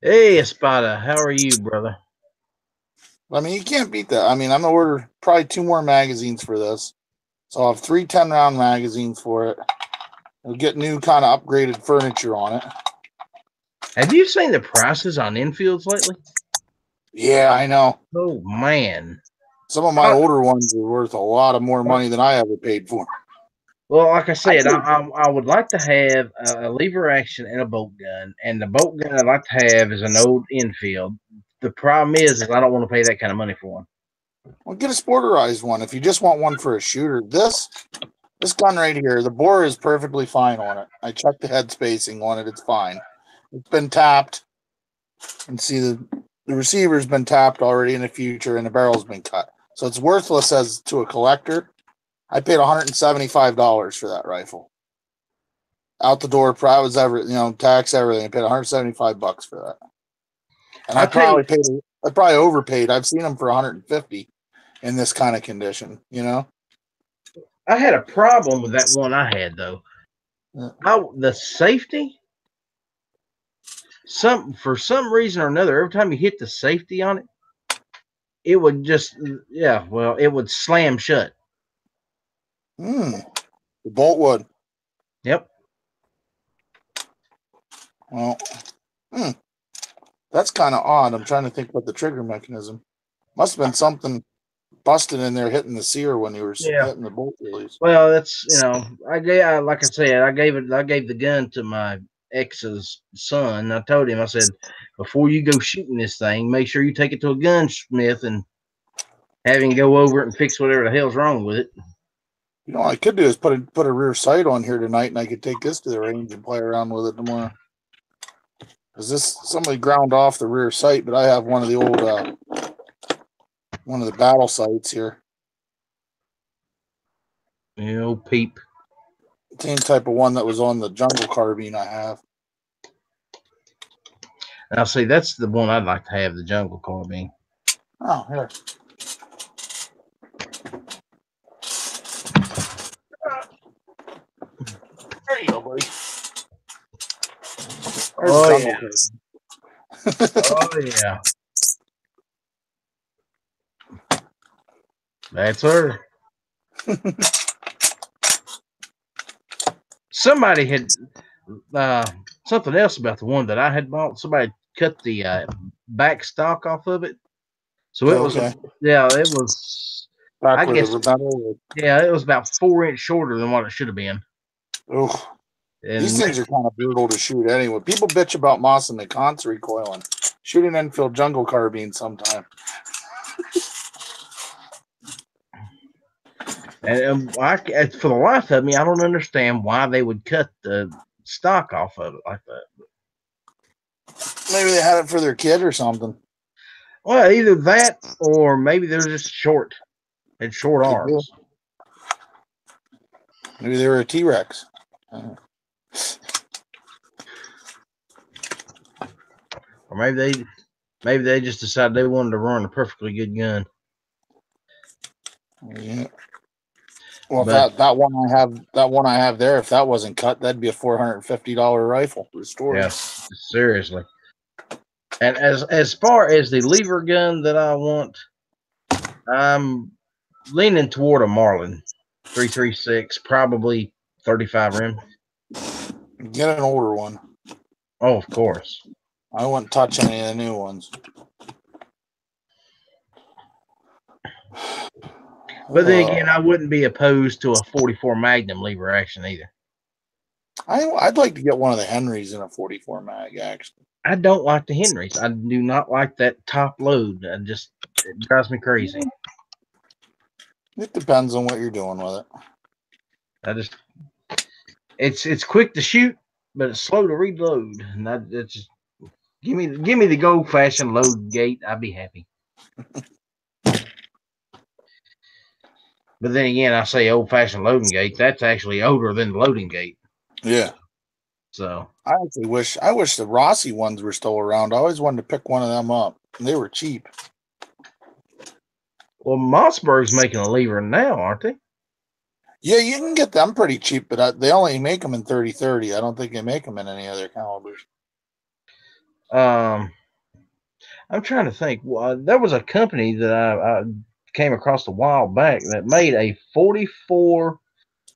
hey, Espada, how are you, brother? I mean, you can't beat that. I mean, I'm going to order probably 2 more magazines for this. So I'll have 3 10-round magazines for it. I'll get new kind of upgraded furniture on it. Have you seen the prices on Enfields lately? Yeah, I know. Oh, man. Some of my older ones are worth a lot of more money than I ever paid for. Well, like I said, I would like to have a lever action and a bolt gun. And the bolt gun I'd like to have is an old Enfield. The problem is I don't want to pay that kind of money for one. Well, get a sporterized one if you just want one for a shooter. This gun right here, the bore is perfectly fine on it. I checked the head spacing on it. It's fine. It's been tapped. And see, the receiver's been tapped already in the future, and the barrel's been cut. So it's worthless as to a collector. I paid $175 for that rifle. Out the door, was tax, everything. I paid $175 for that. And I probably overpaid. I've seen them for $150 in this kind of condition, you know? I had a problem with that one I had, though. The safety, for some reason or another, every time you hit the safety on it, it would just, it would slam shut. The bolt would. Yep. Well, that's kind of odd. I'm trying to think about the trigger mechanism. Must have been something busted in there hitting the sear when you were hitting the bolt release. Well, that's like I said, I gave the gun to my ex's son. I told him, I said, before you go shooting this thing, make sure you take it to a gunsmith and have him go over it and fix whatever the hell's wrong with it. You know, what I could do is put a rear sight on here tonight, and I could take this to the range and play around with it tomorrow. Because somebody ground off the rear sight, but I have one of the old one of the battle sights here. Peep. Same type of one that was on the jungle carbine I have. Now, see, that's the one I'd like to have, the jungle carbine. Oh, here. There you go, buddy. Oh, yeah. Oh, yeah. That's her. Somebody had something else about the one that I had bought. Somebody cut the back stock off of it. So it was, it was, I guess, it was about 4 inches shorter than what it should have been. Oof. These things are kind of brutal to shoot anyway. People bitch about Moss and the Conts recoiling. Shoot an Enfield jungle carbine sometime. And for the life of me, I don't understand why they would cut the stock off of it like that. Maybe they had it for their kid or something. Well, either that or maybe they're just short. Had short arms. Maybe they were a T-Rex. Or maybe they just decided they wanted to run a perfectly good gun. Yeah. Well, that one I have there, if that wasn't cut, that'd be a $450 rifle restored. Yeah, seriously. And as far as the lever gun that I want, I'm leaning toward a Marlin 336, probably 35 rim. Get an older one. Oh, of course. I wouldn't touch any of the new ones. But then again, I wouldn't be opposed to a 44 Magnum lever action either. I'd like to get one of the Henrys in a 44 mag, actually. I don't like the Henrys. I do not like that top load. It drives me crazy. It depends on what you're doing with it. It's quick to shoot, but it's slow to reload. And that's just give me the old fashioned load gate. I'd be happy. But then again, I say old fashioned loading gate. That's actually older than the loading gate. Yeah. So I wish the Rossi ones were still around. I always wanted to pick one of them up. And they were cheap. well, Mossberg's making a lever now, aren't they? Yeah, you can get them pretty cheap, but they only make them in 30-30. I don't think they make them in any other calibers. I'm trying to think. Well, there was a company that I came across a while back that made a 44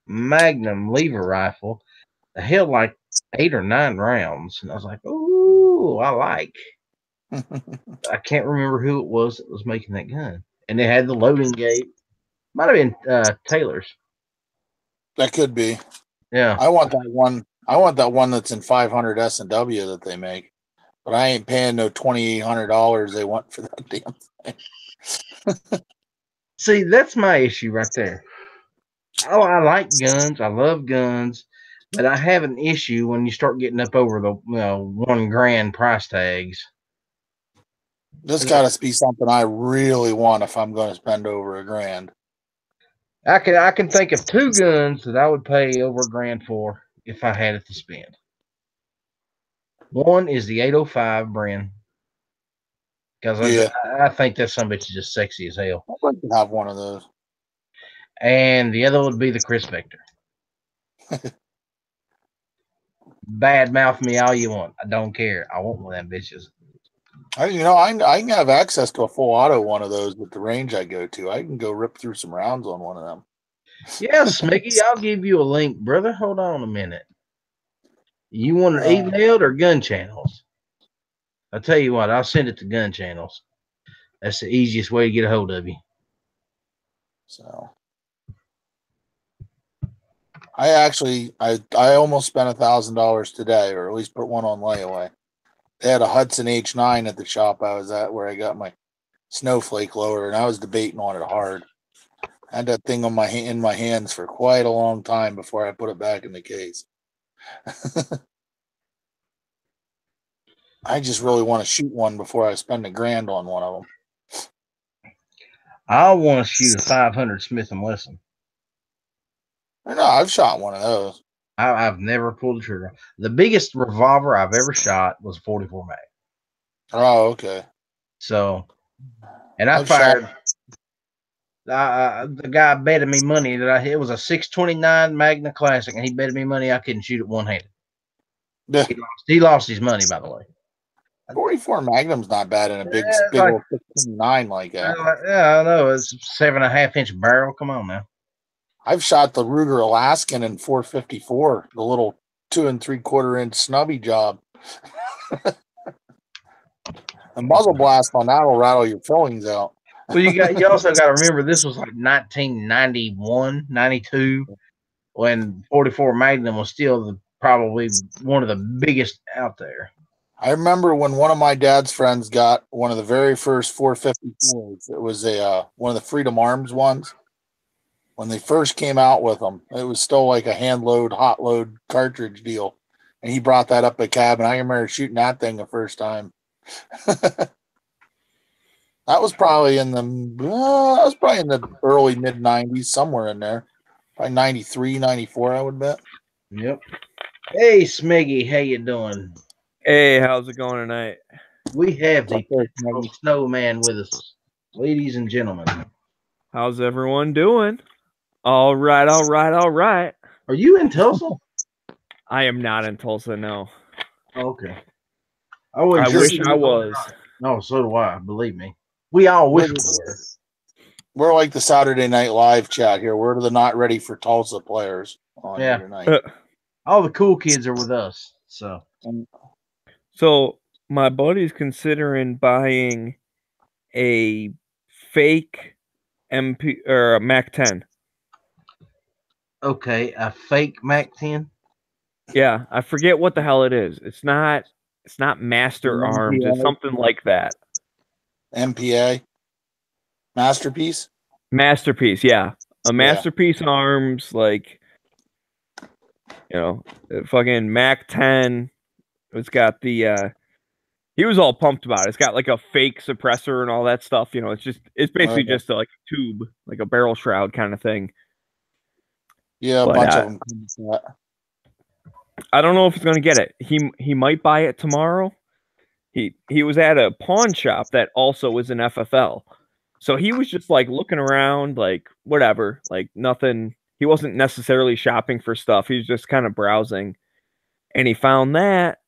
Magnum lever rifle that held like 8 or 9 rounds, and I was like, "Ooh, I like." I can't remember who it was that was making that gun, and it had the loading gate. Might have been Taylor's. That could be. Yeah. I want that one. I want that one that's in 500 S&W that they make, but I ain't paying no $2,800 they want for that damn thing. See, that's my issue right there. Oh, I like guns. I love guns, but I have an issue when you start getting up over the $1,000 price tags. This got to be something I really want if I'm going to spend over $1,000. I can think of 2 guns that I would pay over $1,000 for if I had it to spend. One is the 805 brand, because I think that some bitch is just sexy as hell. I'd like to have one of those. And the other would be the Chris Vector. Bad mouth me all you want. I don't care. I want one of them bitches. I can have access to a full auto one of those with the range I go to. I can go rip through some rounds on one of them. Yeah, Smicky, I'll give you a link, brother. Hold on a minute. You want it emailed or gun channels? I'll tell you what, I'll send it to gun channels. That's the easiest way to get a hold of you. So I almost spent $1,000 today, or at least put one on layaway. They had a Hudson H9 at the shop I was at where I got my snowflake loader, and I was debating on it hard. I had that thing in my hands for quite a long time before I put it back in the case. I just really want to shoot one before I spend $1,000 on one of them. I want to shoot a 500 Smith & Wesson. I know, I've shot one of those. I've never pulled the trigger. The biggest revolver I've ever shot was 44 mag. Oh, okay. So, and I fired. The guy betted me money that it was a 629 Magna Classic, and he betted me money I couldn't shoot it one-handed. Yeah. He lost his money, by the way. 44 Magnum's not bad in a big old 629 like that. Yeah, I know. It's a 7.5-inch barrel. Come on now. I've shot the Ruger Alaskan in 454, the little 2 3/4 inch snubby job. A muzzle blast on that will rattle your fillings out. Well, you also got to remember this was like 1991, 92, when 44 Magnum was still probably one of the biggest out there. I remember when one of my dad's friends got one of the very first 454s. It was one of the Freedom Arms ones. When they first came out with them, it was still like a hand load, hot load cartridge deal. And he brought that up at cabin. I remember shooting that thing the first time. That was probably in the early mid 90s, somewhere in there. Probably 93, 94, I would bet. Yep. Hey, Smiggy, how you doing? Hey, how's it going tonight? We have the snowman with us, ladies and gentlemen. How's everyone doing? All right. Are you in Tulsa? I am not in Tulsa, no. Okay. I wish I was. No, so do I, believe me. We all wish we were. We're like the Saturday Night Live chat here. We're the not ready for Tulsa players on here tonight. All the cool kids are with us. So my buddy's considering buying a fake MP or a Mac 10. Okay, a fake Mac 10? Yeah, I forget what the hell it is. It's not Master Arms. It's something like that. MPA? Masterpiece? Masterpiece, yeah. A Masterpiece Arms, like You know, fucking Mac 10. It's got the he was all pumped about it. It's got like a fake suppressor and all that stuff. You know, it's basically just like a tube, like a barrel shroud kind of thing. Yeah, a bunch of them come with that. I don't know if he's gonna get it. He might buy it tomorrow. He was at a pawn shop that also was an FFL. So he was just like looking around, like whatever, like nothing. He wasn't necessarily shopping for stuff. He was just kind of browsing, and he found that,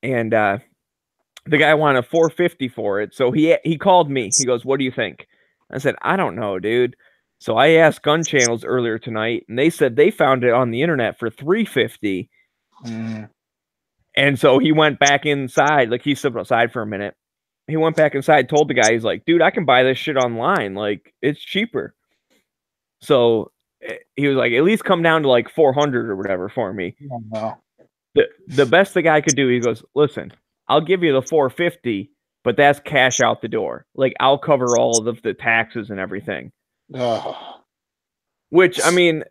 and the guy wanted $450 for it. So he called me. He goes, "What do you think?" I said, "I don't know, dude." So I asked Gun Channels earlier tonight, and they said they found it on the internet for $350. And so he went back inside, like he stepped outside for a minute. He went back inside, told the guy, he's like, "Dude, I can buy this shit online. Like, it's cheaper." So he was like, "At least come down to like 400 or whatever for me." The best the guy could do, he goes, "Listen, I'll give you the 450, but that's cash out the door. Like, I'll cover all of the taxes and everything." Which, I mean,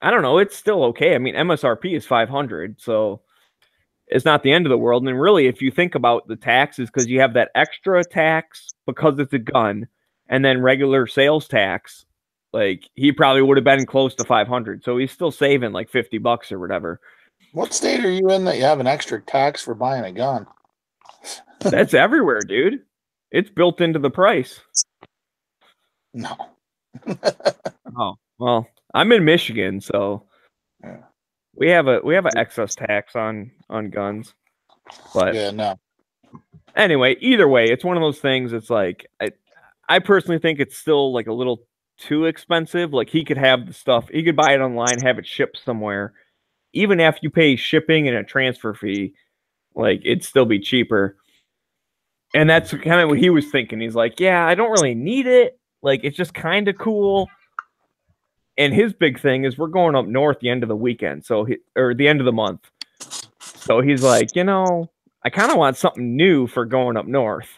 I don't know, it's still okay. I mean, MSRP is 500, so it's not the end of the world. And really, if you think about the taxes, because you have that extra tax because it's a gun, and then regular sales tax, like he probably would have been close to 500. So he's still saving like $50 or whatever. What state are you in that you have an extra tax for buying a gun? That's everywhere, dude. It's built into the price. No. Oh, well, I'm in Michigan, so yeah. we have an excess tax on guns. But yeah, no. Anyway, either way, it's one of those things. It's like I personally think it's still like a little too expensive. Like he could have the stuff, he could buy it online, have it shipped somewhere. Even after you pay shipping and a transfer fee, like it'd still be cheaper. And that's kind of what he was thinking. He's like, "Yeah, I don't really need it. Like it's just kind of cool." And his big thing is we're going up north the end of the weekend, or the end of the month. So he's like, I kind of want something new for going up north.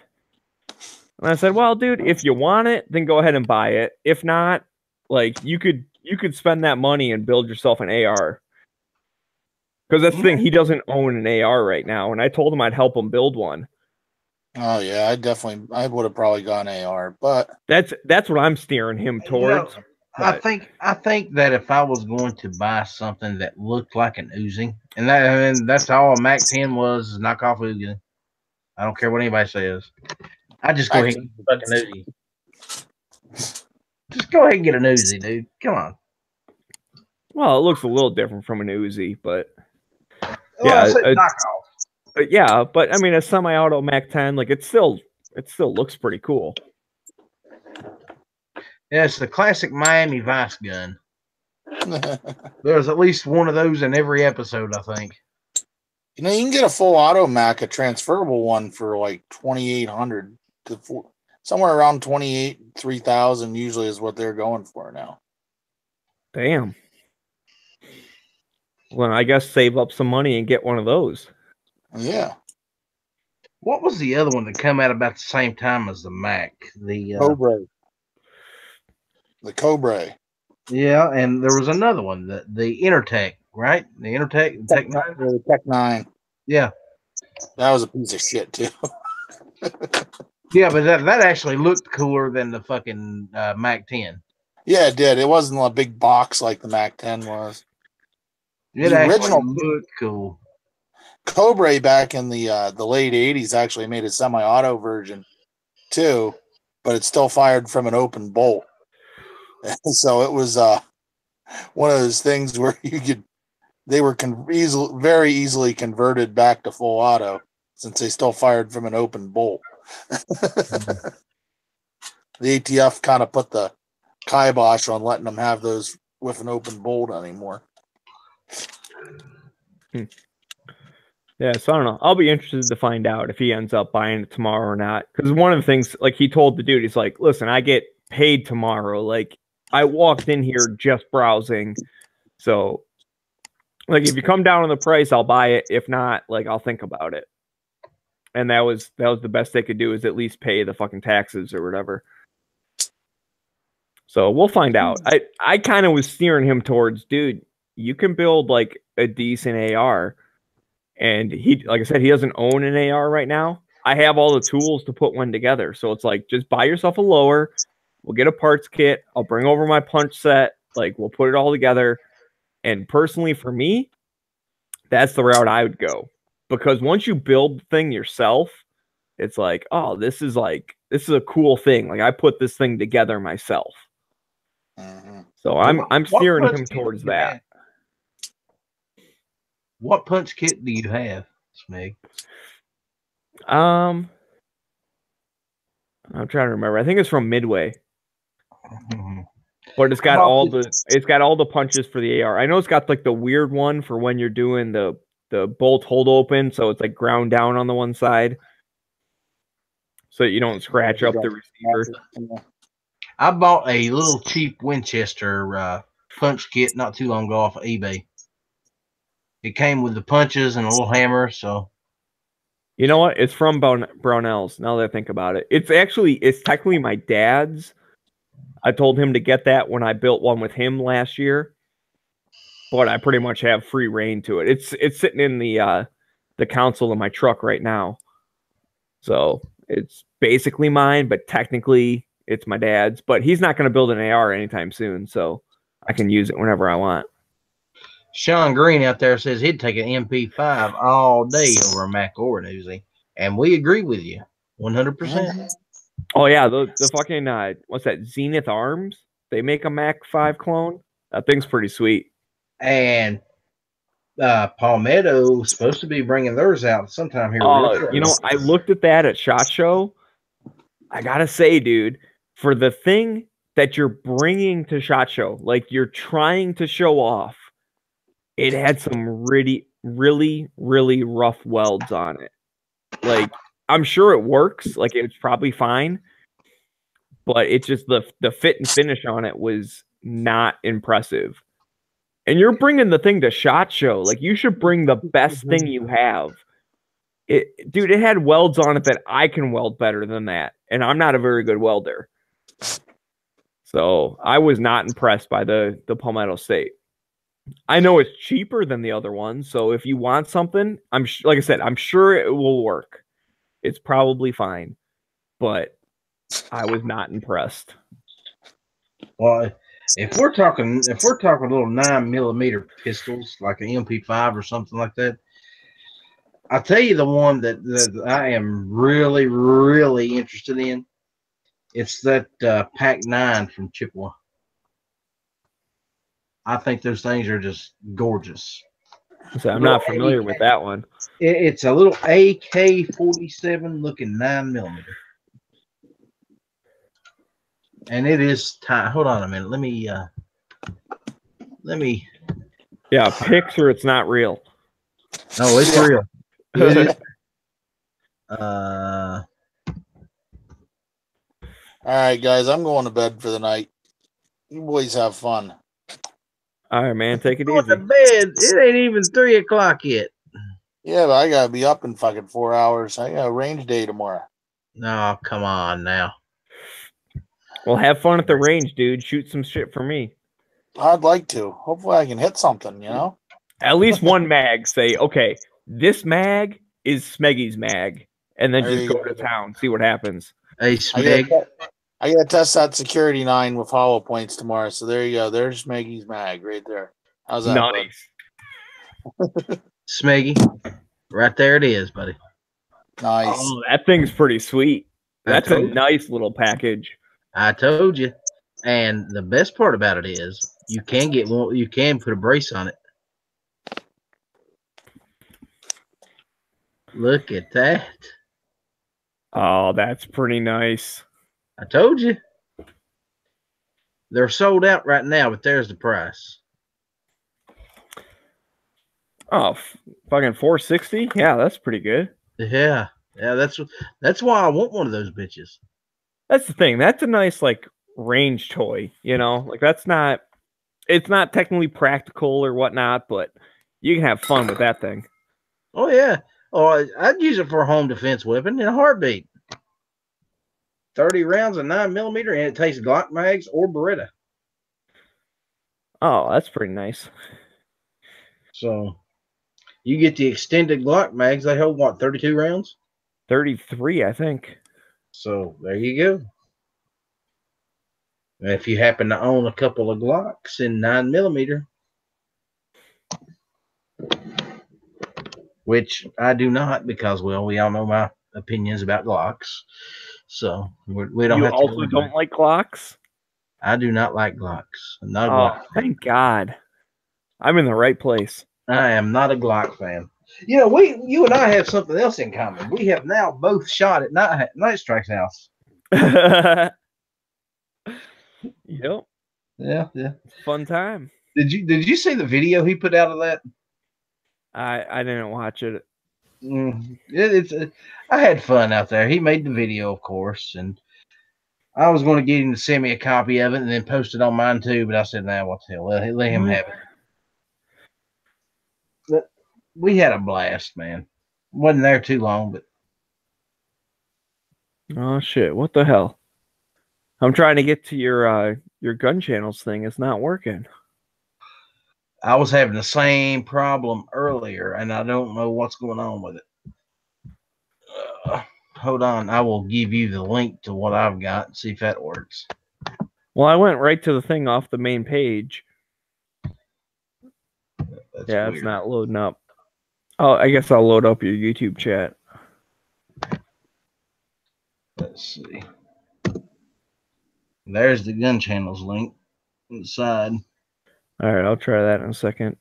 And I said, "Well, dude, if you want it, then go ahead and buy it. If not, like you could spend that money and build yourself an AR." Because that's the thing, he doesn't own an AR right now, and I told him I'd help him build one. Oh yeah, I would have probably gone AR, but that's what I'm steering him towards. I think that if I was going to buy something that looked like an Uzi, and that's all a Mac 10 was, is knockoff Uzi. I don't care what anybody says. I just go ahead and get a fucking Uzi. Just go ahead and get an Uzi, dude. Come on. Well, it looks a little different from an Uzi, but knockoff. But I mean, a semi-auto Mac 10, like it still looks pretty cool. Yeah, it's the classic Miami Vice gun. There's at least one of those in every episode, I think. You can get a full auto Mac, a transferable one, for like 2,800 to somewhere around 3,000. Usually is what they're going for now. Damn. Well, I guess save up some money and get one of those. Yeah. What was the other one that came out about the same time as the Mac? The Cobra. The Cobra. Yeah, and there was another one, the Intertech, right? The Intertech, Tech 9. The Tech 9. Yeah. That was a piece of shit too. Yeah, but that actually looked cooler than the fucking Mac 10. Yeah, it did. It wasn't a big box like the Mac 10 was. It the original looked cool. Cobra back in the late 80s actually made a semi-auto version too, but it still fired from an open bolt. So it was one of those things where they were very easily converted back to full auto since they still fired from an open bolt. The ATF kind of put the kibosh on letting them have those with an open bolt anymore. Yeah, so I don't know. I'll be interested to find out if he ends up buying it tomorrow or not. Because one of the things, like he told the dude, he's like, "Listen, I get paid tomorrow. Like I walked in here just browsing. So like if you come down on the price, I'll buy it. If not, like I'll think about it." And that was the best they could do, is at least pay the fucking taxes or whatever. So we'll find out. I kind of was steering him towards, dude, you can build like a decent AR. And he, like I said, he doesn't own an AR right now. I have all the tools to put one together. So it's like, just buy yourself a lower. We'll get a parts kit. I'll bring over my punch set. Like, we'll put it all together. And personally, for me, that's the route I would go. Because once you build the thing yourself, it's like, oh, this is a cool thing. Like, I put this thing together myself. Mm-hmm. So I'm steering him towards that. What punch kit do you have, Smeg? I'm trying to remember. I think it's from Midway. But it's got all the punches for the AR. I know it's got like the weird one for when you're doing the bolt hold open, so it's like ground down on the one side, so you don't scratch up the receiver. I bought a little cheap Winchester punch kit not too long ago off of eBay. It came with the punches and a little hammer, so. You know what? It's from Brownells, now that I think about it. It's technically my dad's. I told him to get that when I built one with him last year. But I pretty much have free reign to it. It's sitting in the console of my truck right now. So it's basically mine, but technically it's my dad's. But he's not going to build an AR anytime soon, so I can use it whenever I want. Sean Green out there says he'd take an MP5 all day over a Mac or an Uzi. And we agree with you 100%. Oh, yeah, the fucking, what's that, Zenith Arms? They make a Mac 5 clone. That thing's pretty sweet. And Palmetto is supposed to be bringing theirs out sometime here. You know, I looked at that at SHOT Show. I gotta say, dude, for the thing that you're bringing to SHOT Show, like you're trying to show off, it had some really, really, really rough welds on it. Like, I'm sure it works. Like, it's probably fine. But it's just the fit and finish on it was not impressive. And you're bringing the thing to SHOT Show. Like, you should bring the best thing you have. Dude, it had welds on it that I can weld better than that. And I'm not a very good welder. So I was not impressed by the Palmetto State. I know it's cheaper than the other one. So if you want something, like I said, I'm sure it will work. It's probably fine. But I was not impressed. Well, if we're talking little 9mm pistols like an MP5 or something like that, I'll tell you the one that I am really, really interested in. It's that Pac-9 from Chippewa. I think those things are just gorgeous. So I'm not familiar with that one. It's a little AK-47 looking 9mm. And it is time. Hold on a minute. Let me. Yeah, pics or it's not real. No, it's real. It is. All right, guys, I'm going to bed for the night. You boys have fun. All right, man, take it Going easy. to bed. It ain't even 3 o'clock yet. Yeah, but I gotta be up in fucking 4 hours. I got a range day tomorrow. No, come on now. Well, have fun at the range, dude. Shoot some shit for me. I'd like to. Hopefully I can hit something, you know? At least one mag. Say, okay, this mag is Smeggy's mag. And then just go to town. See what happens. Hey, Smeg. I gotta test that security 9 with hollow points tomorrow. So there you go. There's Maggie's mag right there. How's that? Nice. Smeggy. Right there it is, buddy. Nice. Oh, that thing's pretty sweet. That's a nice little package. I told you. And the best part about it is you can get one. You can put a brace on it. Look at that. Oh, that's pretty nice. I told you. They're sold out right now, but there's the price. Oh, fucking 460? Yeah, that's pretty good. Yeah. Yeah, that's why I want one of those bitches. That's the thing. That's a nice, like, range toy, you know? Like, it's not technically practical or whatnot, but you can have fun with that thing. Oh, yeah. Oh, I'd use it for a home defense weapon in a heartbeat. 30 rounds of 9mm, and it takes Glock mags or Beretta. Oh, that's pretty nice. So you get the extended Glock mags. They hold what, 32 rounds? 33, I think. So there you go. And if you happen to own a couple of Glocks in 9mm, which I do not, because well, we all know my opinions about Glocks. So we don't You have to. also don't like Glocks? I do not like Glocks. I'm not a Oh, Glock fan. thank God. I'm in the right place. I am not a Glock fan. You know, you and I have something else in common. We have now both shot at Night Strike's house. Yep. Yeah. Fun time. Did you see the video he put out of that? I didn't watch it. I had fun out there. He made the video, of course, and I was going to get him to send me a copy of it and then post it on mine too. But I said, "Nah, what the hell? Let him have it." But we had a blast, man. Wasn't there too long, but Oh shit! What the hell? I'm trying to get to your gun channels thing. It's not working. I was having the same problem earlier, and I don't know what's going on with it. Hold on, I will give you the link to what I've got and see if that works. Well, I went right to the thing off the main page. That's yeah, weird. It's not loading up. Oh, I guess I'll load up your YouTube chat. Let's see. There's the gun channels link on the side. All right, I'll try that in a second.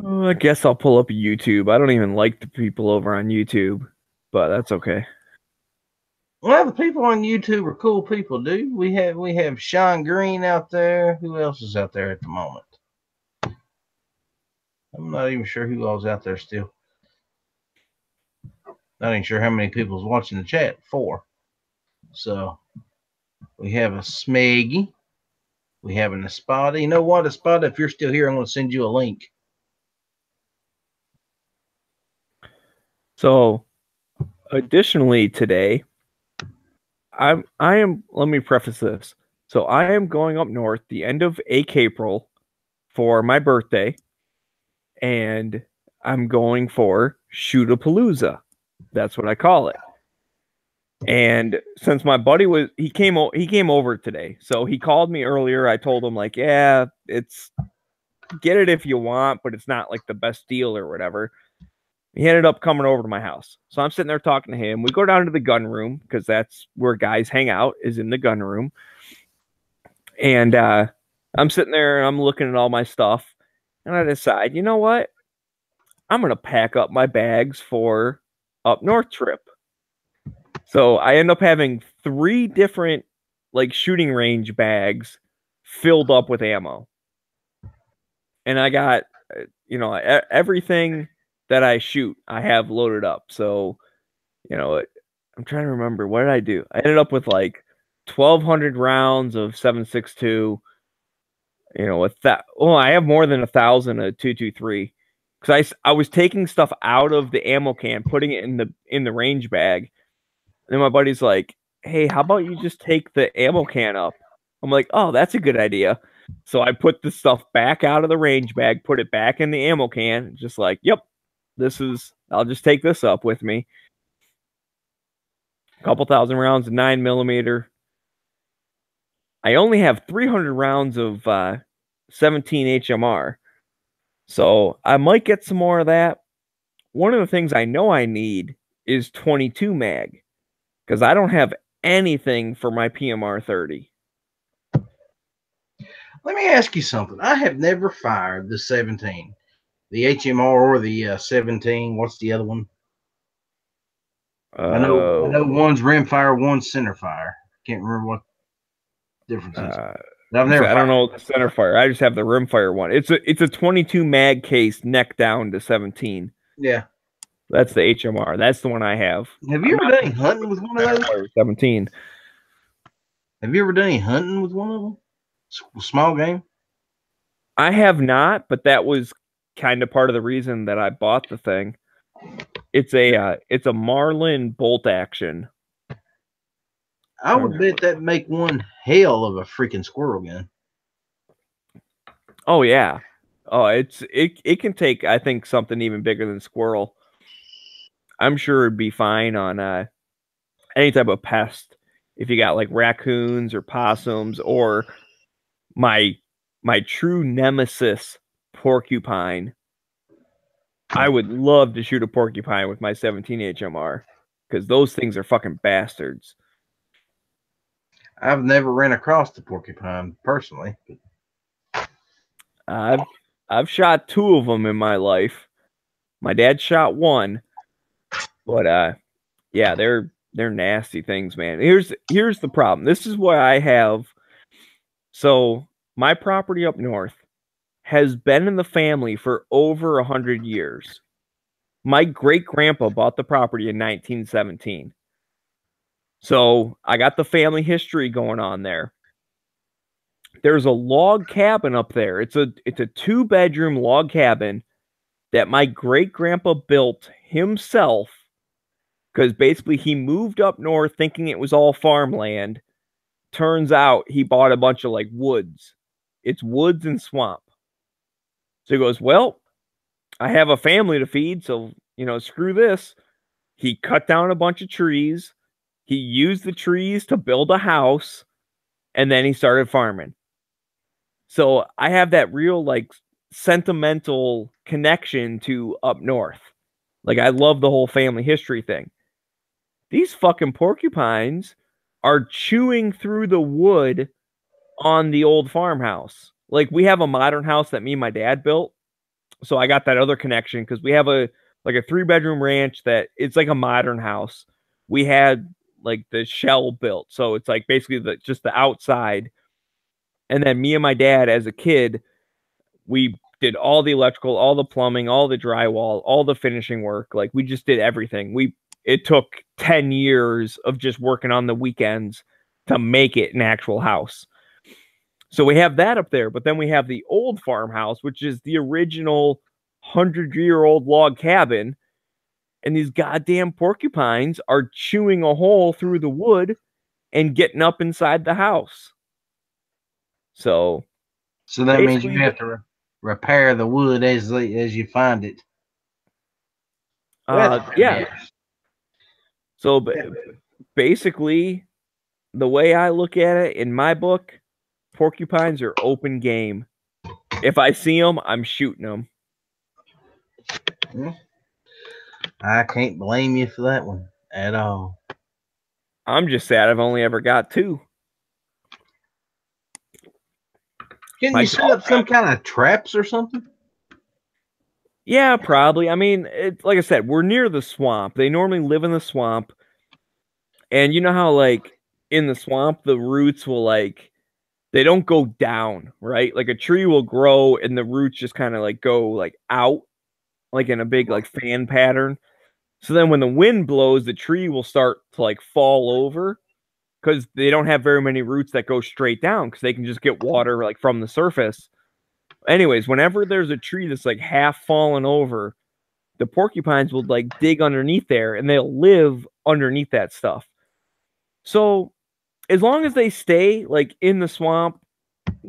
Oh, I guess I'll pull up YouTube. I don't even like the people over on YouTube, but that's okay. Well, the people on YouTube are cool people, dude. We have Sean Green out there. Who else is out there at the moment? I'm not even sure who all's out there still. Not even sure how many people's watching the chat. 4. So we have a Smeggy. We have an Espada. You know what, Espada? If you're still here, I'm going to send you a link. So, additionally, today, I am. Let me preface this. So, I am going up north the end of April for my birthday, and I'm going for Shoot-a-Palooza. That's what I call it. And since my buddy he came over today, so he called me earlier. I told him like, yeah, get it if you want, but it's not like the best deal or whatever. He ended up coming over to my house, so I'm sitting there talking to him. We go down to the gun room because that's where guys hang out, is in the gun room. And I'm sitting there and I'm looking at all my stuff, and I decide, you know what? I'm gonna pack up my bags for up north trip. So I end up having 3 different like shooting range bags filled up with ammo. And I got, everything that I shoot, I have loaded up. So, I'm trying to remember, what did I do? I ended up with like 1,200 rounds of 7.62. With that, I have more than 1,000 of 223. Because I was taking stuff out of the ammo can, putting it in the range bag. And then my buddy's like, hey, how about you just take the ammo can up? I'm like, oh, that's a good idea. So I put the stuff back out of the range bag, put it back in the ammo can, just like, yep, I'll just take this up with me. A couple thousand rounds of 9mm. I only have 300 rounds of 17 HMR. So I might get some more of that. One of the things I know I need is 22 mag. Because I don't have anything for my PMR 30. Let me ask you something. I have never fired the 17, the HMR or the 17. What's the other one? I know one's rimfire, one's centerfire. Can't remember what difference is. I don't know the centerfire. I just have the rimfire one. It's a 22 mag case, neck down to 17. Yeah. That's the HMR. That's the one I have. Have you ever done any hunting with one of those? 17. Have you ever done any hunting with one of them? Small game? I have not, but that was kind of part of the reason that I bought the thing. It's a Marlin bolt action. I would bet that make one hell of a freaking squirrel gun. Oh yeah. Oh, it can take, I think, something even bigger than squirrel. I'm sure it'd be fine on any type of pest. If you got like raccoons or possums or my true nemesis, porcupine. I would love to shoot a porcupine with my 17 HMR because those things are fucking bastards. I've never ran across the porcupine personally. I've shot 2 of them in my life. My dad shot 1, but yeah, they're nasty things, man. Here's the problem. This is why I have. So my property up north has been in the family for over 100 years. My great grandpa bought the property in 1917. So I got the family history going on there. There's a log cabin up there. It's a 2-bedroom log cabin that my great grandpa built himself because basically he moved up north thinking it was all farmland. Turns out he bought a bunch of like woods. It's woods and swamp. So he goes, well, I have a family to feed, so screw this. He cut down a bunch of trees. He used the trees to build a house, and then he started farming. So I have that real like sentimental connection to up north. Like I love the whole family history thing. These fucking porcupines are chewing through the wood on the old farmhouse. Like we have a modern house that me and my dad built. So I got that other connection because we have a 3-bedroom ranch that it's like a modern house. We had like the shell built. So it's like basically just the outside. And then me and my dad as a kid, we did all the electrical, all the plumbing, all the drywall, all the finishing work. Like we just did everything. It took 10 years of just working on the weekends to make it an actual house. So we have that up there, but then we have the old farmhouse, which is the original 100-year-old log cabin. And these goddamn porcupines are chewing a hole through the wood and getting up inside the house. So that means you have to repair the wood as you find it. Yeah. So basically, the way I look at it in my book, porcupines are open game. If I see them, I'm shooting them. I can't blame you for that one at all. I'm just sad I've only ever got 2. Can you set up some kind of traps or something? Yeah, probably. I mean, like I said, we're near the swamp. They normally live in the swamp. And you know how, like, in the swamp, the roots will, like, they don't go down, right? Like, a tree will grow and the roots just kind of, like, go, like, out, like, in a big, like, fan pattern. So then when the wind blows, the tree will start to, like, fall over because they don't have very many roots that go straight down because they can just get water, like, from the surface. Anyways, whenever there's a tree that's, like, half fallen over, the porcupines will, like, dig underneath there and they'll live underneath that stuff. So as long as they stay like in the swamp,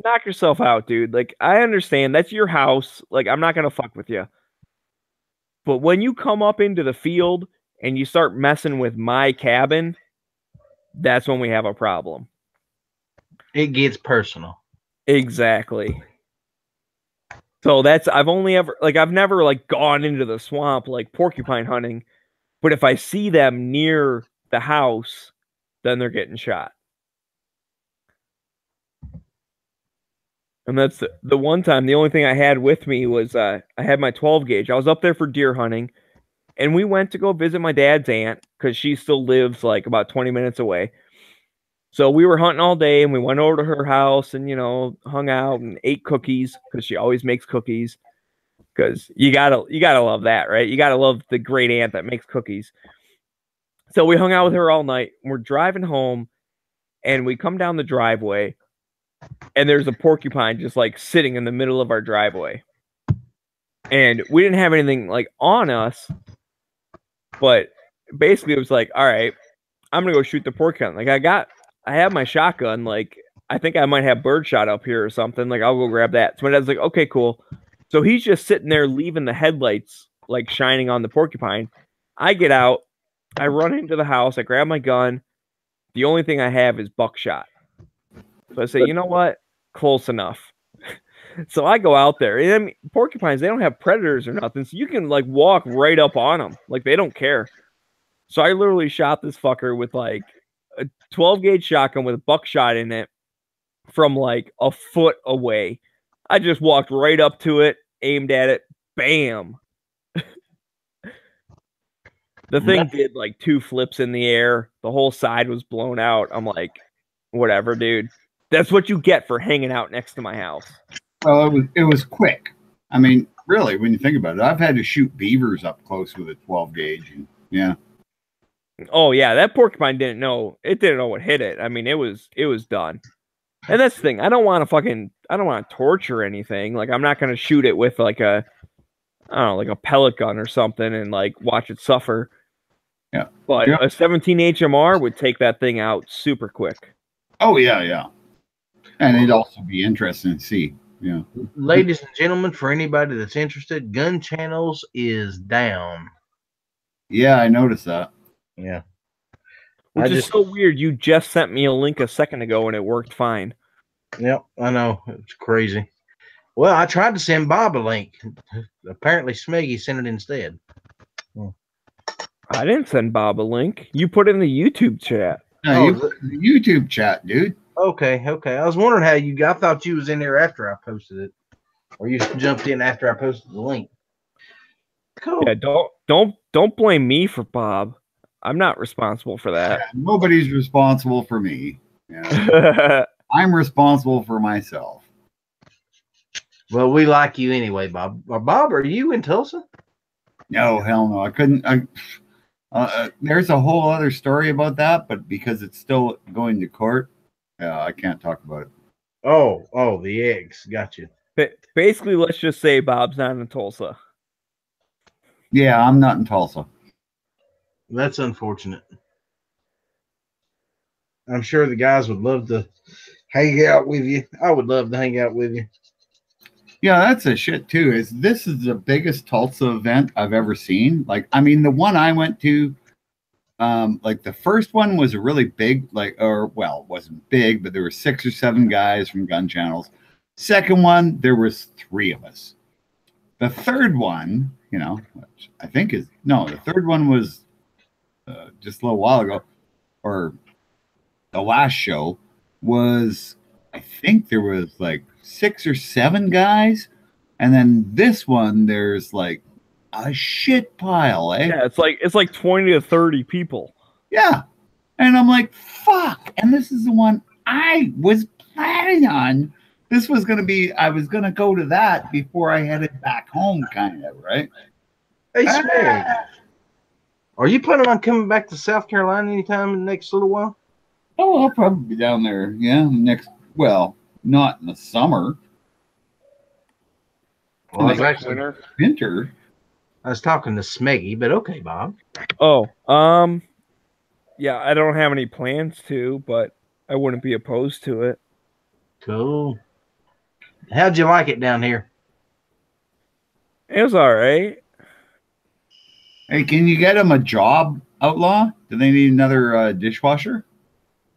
knock yourself out, dude. Like I understand that's your house. Like I'm not gonna fuck with you. But when you come up into the field and you start messing with my cabin, that's when we have a problem. It gets personal. Exactly. So I've never like gone into the swamp like porcupine hunting, but if I see them near the house, then they're getting shot. And that's the one time, the only thing I had with me was I had my 12 gauge. I was up there for deer hunting, and we went to go visit my dad's aunt because she still lives like about 20 minutes away. So we were hunting all day, and we went over to her house and, hung out and ate cookies because she always makes cookies. Because you gotta love that, right? You gotta love the great aunt that makes cookies. So we hung out with her all night. We're driving home, and we come down the driveway, and there's a porcupine just like sitting in the middle of our driveway. And we didn't have anything like on us, but basically it was like, all right, I'm gonna go shoot the porcupine. Like I have my shotgun, like I think I might have birdshot up here or something. Like, I'll go grab that. So my dad's like, okay, cool. So he's just sitting there leaving the headlights like shining on the porcupine. I get out, I run into the house, I grab my gun. The only thing I have is buckshot. So I say, you know what? Close enough. So I go out there. And I mean, porcupines, they don't have predators or nothing. So you can like walk right up on them. Like, they don't care. So I literally shot this fucker with like a 12 gauge shotgun with a buckshot in it from like a foot away. I just walked right up to it, aimed at it, bam. The thing did like 2 flips in the air. The whole side was blown out. I'm like, whatever, dude. That's what you get for hanging out next to my house. Well, it was quick. I mean, really, when you think about it, I've had to shoot beavers up close with a 12 gauge. And, yeah. Oh yeah, that porcupine didn't know what hit it. I mean, it was done. And that's the thing. I don't want to torture anything. Like, I'm not gonna shoot it with like a pellet gun or something and like watch it suffer. Yeah. But a 17 HMR would take that thing out super quick. Oh yeah. And it'd also be interesting to see. Yeah. Ladies and gentlemen, for anybody that's interested, Gun Channels is down. Yeah, I noticed that. Yeah. Which is so weird. You just sent me a link a second ago and it worked fine. Yep, I know. It's crazy. Well, I tried to send Bob a link. Apparently, Smeggy sent it instead. I didn't send Bob a link. You put it in the YouTube chat. No, the YouTube chat, dude. Okay. I was wondering how you got. I thought you was in there after I posted it, or you jumped in after I posted the link. Cool. Yeah, don't blame me for Bob. I'm not responsible for that. Yeah, nobody's responsible for me. Yeah. I'm responsible for myself. Well, we like you anyway, Bob. Bob, are you in Tulsa? No, hell no. I couldn't. There's a whole other story about that, but because it's still going to court, I can't talk about it. Oh, the eggs. Gotcha. Basically, let's just say Bob's not in Tulsa. Yeah, I'm not in Tulsa. That's unfortunate. I'm sure the guys would love to hang out with you. I would love to hang out with you. Yeah, that's a shit too. This is the biggest Tulsa event I've ever seen. Like, I mean, the one I went to, like the first one was a really big, it wasn't big, but there were 6 or 7 guys from Gun Channels. Second one, there was 3 of us. The third one, which I think the third one was just a little while ago, or the last show was, I think there was like 6 or 7 guys, and then this one there's like a shit pile. Yeah, it's like 20 to 30 people. Yeah, and I'm like, fuck. And this is the one I was planning on. This was gonna be. I was gonna go to that before I headed back home, kind of, right? Hey, Smeg, are you planning on coming back to South Carolina anytime in the next little while? Oh, I'll probably be down there. Yeah, not in the summer. Well, I was actually winter. I was talking to Smeggy, but okay, Bob. Oh, yeah, I don't have any plans to, but I wouldn't be opposed to it. Cool. How'd you like it down here? It was all right. Hey, can you get them a job, Outlaw? Do they need another dishwasher?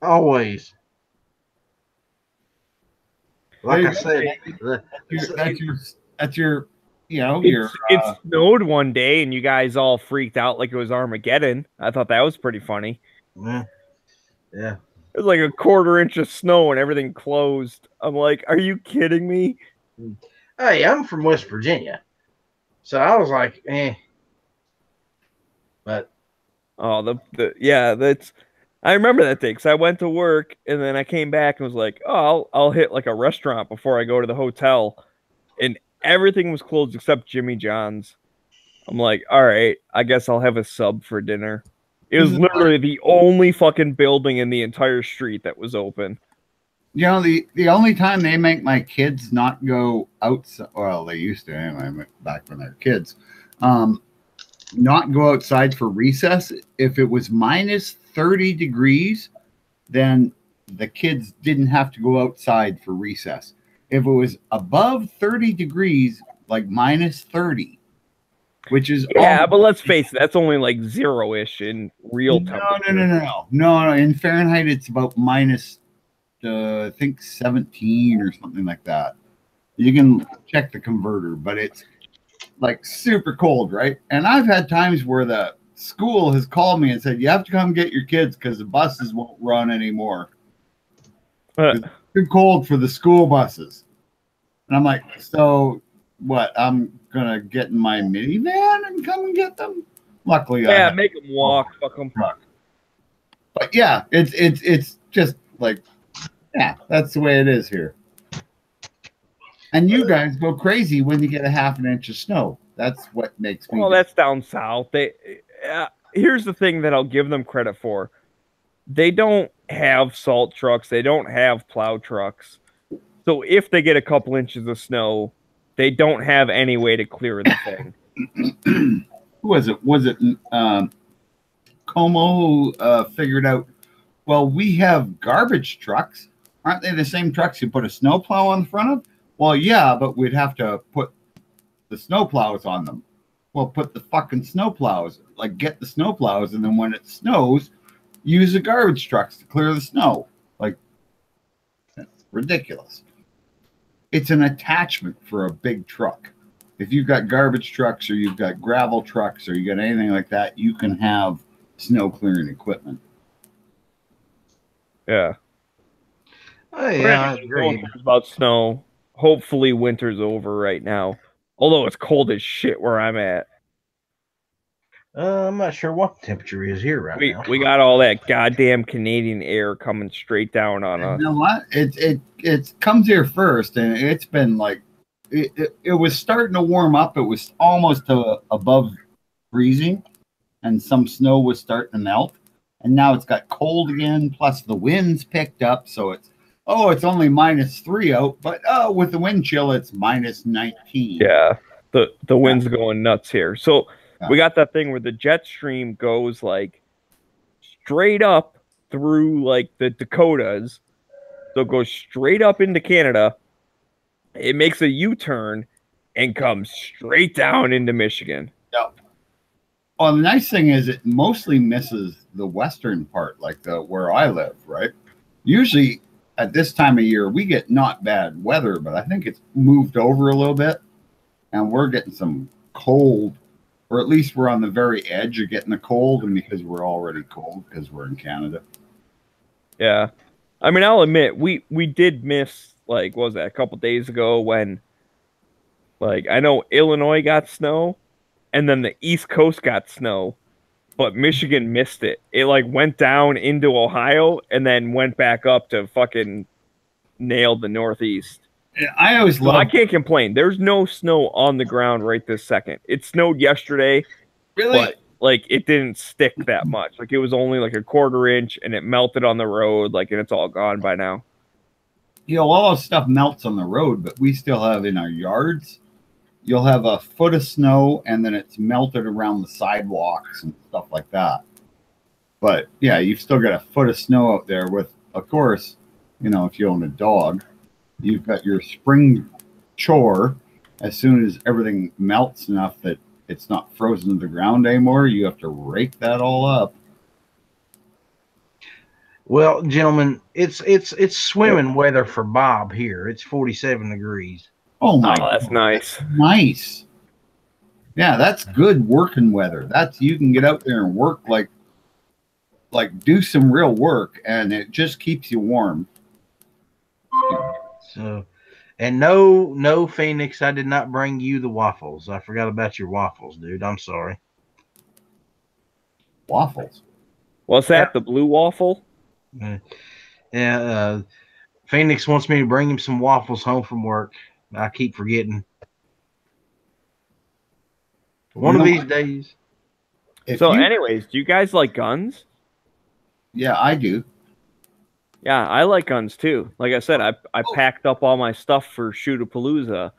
Always. Like I said, that's your it snowed one day and you guys all freaked out like it was Armageddon. I thought that was pretty funny. Yeah. It was like a 1/4 inch of snow and everything closed. I'm like, are you kidding me? Hey, I'm from West Virginia. So I was like, But that's I remember that day because I went to work and then I came back and was like, oh, I'll hit like a restaurant before I go to the hotel, and everything was closed except Jimmy John's. I'm like, all right, I guess I'll have a sub for dinner. It was literally the only fucking building in the entire street that was open. The only time they make my kids not go outside, well, they used to anyway, back when they were kids, not go outside for recess. If it was minus 30 degrees, then the kids didn't have to go outside for recess. If it was above 30 degrees, like minus 30, which is but let's face it, that's only like 0-ish in real temperature. No. In Fahrenheit, it's about minus, I think 17 or something like that. You can check the converter, but it's like super cold, right? And I've had times where the school has called me and said, you have to come get your kids because the buses won't run anymore. It's too cold for the school buses. And I'm like, so what? I'm going to get in my minivan and come and get them? Luckily, make them walk. Fuck them. But yeah, it's just like, yeah, that's the way it is here. And you guys go crazy when you get a half an inch of snow. That's what makes me. Well, that's down south. Here's the thing that I'll give them credit for. They don't have salt trucks. They don't have plow trucks. So if they get a couple inches of snow, they don't have any way to clear the thing. Who was it? Was it Como who figured out, well, we have garbage trucks. Aren't they the same trucks you put a snow plow on the front of? Well, yeah, but we'd have to put the snow plows on them. Well, put the fucking snow plows. Like, get the snow plows, and then when it snows, use the garbage trucks to clear the snow. Like, that's ridiculous. It's an attachment for a big truck. If you've got garbage trucks or you've got gravel trucks or you got anything like that, you can have snow clearing equipment. Yeah. Oh, yeah, I agree. About snow. Hopefully winter's over right now. Although it's cold as shit where I'm at. I'm not sure what the temperature is here right now. We got all that goddamn Canadian air coming straight down on us. You know what? It comes here first, and it's been like it was starting to warm up. It was almost above freezing, and some snow was starting to melt. And now it's got cold again. Plus the winds picked up, so it's only -3 out, but with the wind chill, it's -19. Yeah, the wind's going nuts here. So we got that thing where the jet stream goes like straight up through like the Dakotas. So it goes straight up into Canada. It makes a U-turn and comes straight down into Michigan. Yep. Well, the nice thing is it mostly misses the western part, like where I live, right? Usually at this time of year, we get not bad weather, but I think it's moved over a little bit, and we're getting some cold, or at least we're on the very edge of getting the cold, and because we're already cold because we're in Canada. Yeah. I mean, I'll admit, we did miss, like, what was that, a couple days ago when, like, I know Illinois got snow, and then the East Coast got snow, but Michigan missed it. It, like, went down into Ohio and then went back up to fucking nail the Northeast. Yeah, I always love... I can't complain. There's no snow on the ground right this second. It snowed yesterday, really? But, like, it didn't stick that much. Like, it was only, like, a 1/4 inch, and it melted on the road, like, and it's all gone by now. You know, all this stuff melts on the road, but we still have in our yards, you'll have a foot of snow, and then it's melted around the sidewalks and stuff like that. But, yeah, you've still got a foot of snow out there with, of course, you know, if you own a dog, you've got your spring chore. As soon as everything melts enough that it's not frozen to the ground anymore, you have to rake that all up. Well, gentlemen, it's swimming weather for Bob here. It's 47 degrees. Oh my! Oh, that's nice. Nice. Yeah, that's good working weather. That's, you can get out there and work, like do some real work, and it just keeps you warm. So, and no, Phoenix, I did not bring you the waffles. I forgot about your waffles, dude. I'm sorry. Waffles? What's that? The blue waffle? Yeah. Phoenix wants me to bring him some waffles home from work. I keep forgetting. One of these days. Anyways, do you guys like guns? Yeah, I do. Yeah, I like guns too. Like I said, I packed up all my stuff for Shootapalooza.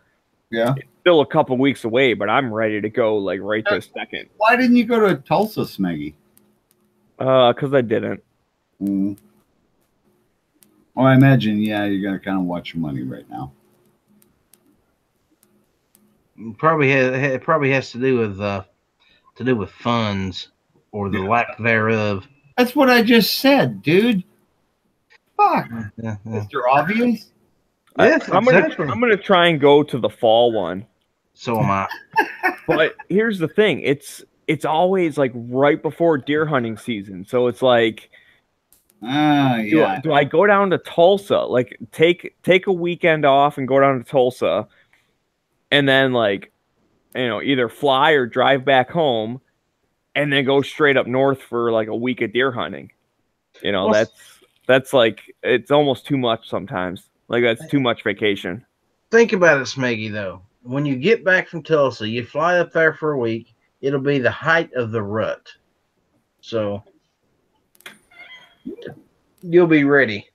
Yeah. It's still a couple weeks away, but I'm ready to go like right this second. Why didn't you go to Tulsa, Smeggy? Because I didn't. Well, I imagine, yeah, you're gonna kind of watch your money right now. It probably has to do with funds or the lack thereof. That's what I just said, dude. Fuck, Yeah, Mr. Obvious. yes, I'm gonna try and go to the fall one. So am I. But here's the thing: it's always like right before deer hunting season, so it's like, Yeah. do I go down to Tulsa, like take a weekend off and go down to Tulsa, and then like, either fly or drive back home, and then go straight up north for like a week of deer hunting. Well, That's like, it's almost too much sometimes. Like, that's too much vacation. think about it, Smeggy, though. When you get back from Tulsa, you fly up there for a week. It'll be the height of the rut. So you'll be ready.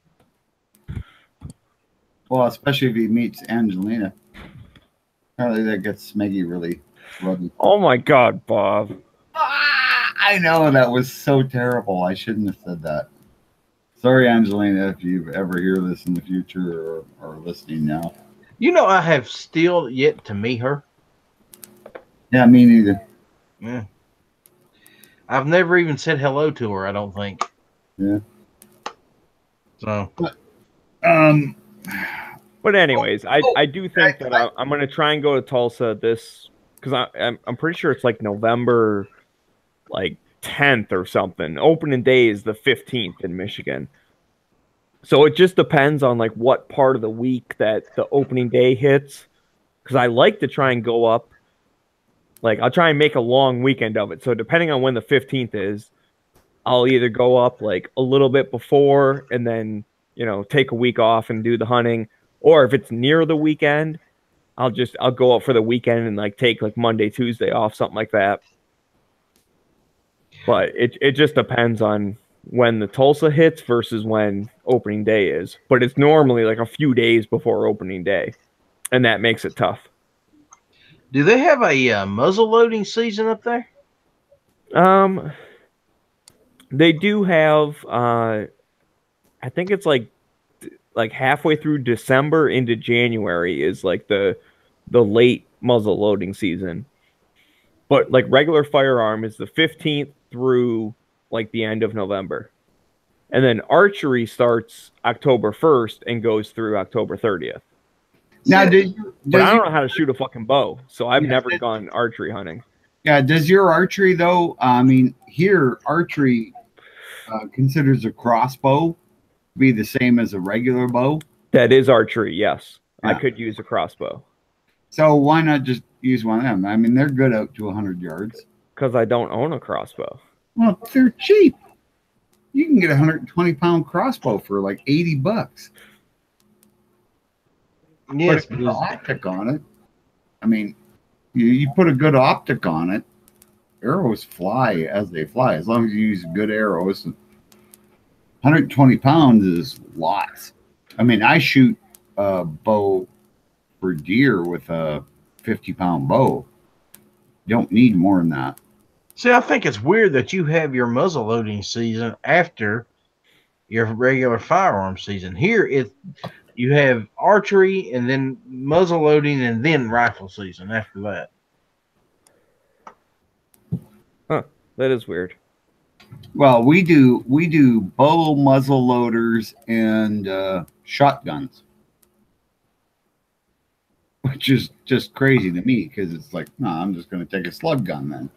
Well, especially if he meets Angelina. Apparently that gets Smeggy really ruddy. Oh my God, Bob. I know that was so terrible. I shouldn't have said that. Sorry, Angelina, if you ever hear this in the future or are listening now. I have still yet to meet her. Yeah, me neither. Yeah. I've never even said hello to her, I don't think. Yeah. So. But anyways, I do think that I'm going to try and go to Tulsa because I'm pretty sure it's like November, like 10th or something. Opening day is the 15th in Michigan. So it just depends on like what part of the week that the opening day hits. Because I like to try and go up. Like, I'll try and make a long weekend of it. So depending on when the 15th is, I'll either go up like a little bit before and then, take a week off and do the hunting. Or if it's near the weekend, I'll go up for the weekend and like take like Monday, Tuesday off, something like that. But it just depends on when the Tulsa hits versus when opening day is. But it's normally like a few days before opening day, and that makes it tough. Do they have a muzzle loading season up there? They do have. I think it's like halfway through December into January is like the late muzzle loading season. But like regular firearm is the 15th through like the end of November. And then archery starts October 1st and goes through October 30th. Now, but I don't know how to shoot a fucking bow, so I've never gone archery hunting. Yeah, does your archery though? I mean, here archery considers a crossbow be the same as a regular bow. That is archery, yes. Yeah. I could use a crossbow. So why not just use one of them? I mean, they're good out to 100 yards. Because I don't own a crossbow. Well, they're cheap. You can get a 120-pound crossbow for like $80. Yes, put a good optic on it. I mean, you put a good optic on it. Arrows fly as they fly, as long as you use good arrows. 120 pounds is lots. I mean, I shoot a bow for deer with a 50-pound bow. You don't need more than that. See, I think it's weird that you have your muzzle loading season after your regular firearm season. Here, you have archery and then muzzle loading and then rifle season after that. Huh, that is weird. Well, we do bow muzzle loaders and shotguns, which is just crazy to me because it's like, no, I'm just going to take a slug gun then.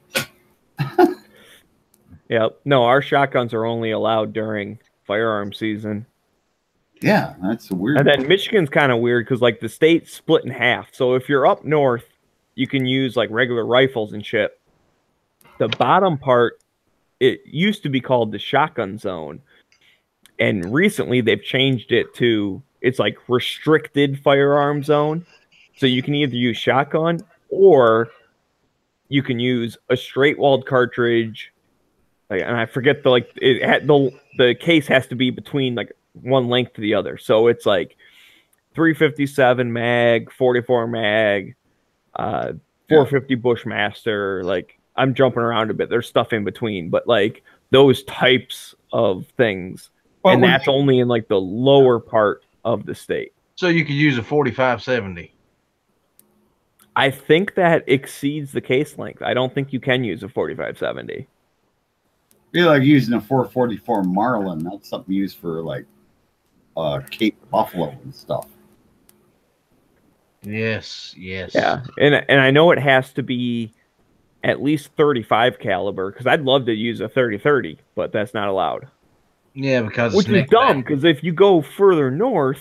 Yeah, no, our shotguns are only allowed during firearm season. Yeah, that's a weird. And then Michigan's kind of weird because like the state's split in half. So if you're up north, you can use like regular rifles and shit. The bottom part, it used to be called the shotgun zone. And recently they've changed it to, it's like restricted firearm zone. So you can either use shotgun or you can use a straight walled cartridge. And I forget the case has to be between like one length to the other. So it's like 357 mag, 44 mag, 450 Bushmaster. Like, I'm jumping around a bit. There's stuff in between, but like those types of things and that's only in like the lower part of the state. So you could use a 45-70. I think that exceeds the case length. I don't think you can use a 45-70. Be like using a 444 Marlin. That's something used for like Cape Buffalo and stuff. Yes. Yeah, and I know it has to be at least 35 caliber because I'd love to use a 30-30, but that's not allowed. Yeah, because which is dumb because if you go further north,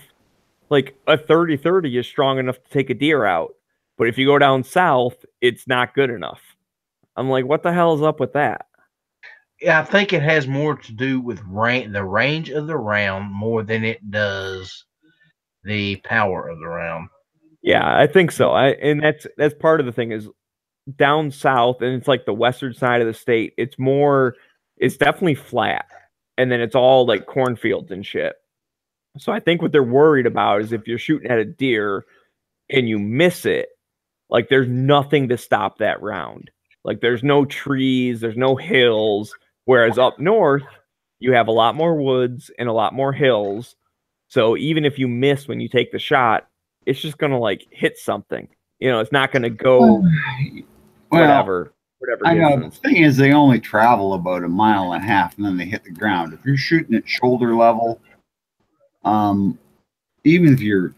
like a 30-30 is strong enough to take a deer out, but if you go down south, it's not good enough. I'm like, what the hell is up with that? Yeah, I think it has more to do with the range of the round more than it does the power of the round. Yeah, I think so. And that's part of the thing is down south, and it's like the western side of the state. It's definitely flat, and then it's all like cornfields and shit. So I think what they're worried about is if you're shooting at a deer and you miss it, like there's nothing to stop that round. Like there's no trees, there's no hills. Whereas up north, you have a lot more woods and a lot more hills. So even if you miss when you take the shot, it's just gonna like hit something. You know, it's not gonna go whatever I know. distance. The thing is, they only travel about 1.5 miles and then they hit the ground. If you're shooting at shoulder level, even if you're,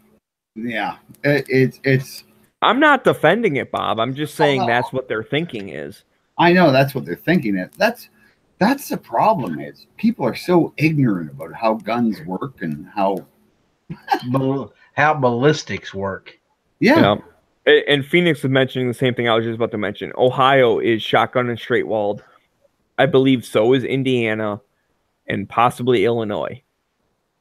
it's. I'm not defending it, Bob. I'm just saying that's what their thinking is. I know that's what they're thinking. That's the problem. Is people are so ignorant about how guns work and how ballistics work. Yeah. And Phoenix was mentioning the same thing I was just about to mention. Ohio is shotgun and straight walled. I believe so is Indiana and possibly Illinois.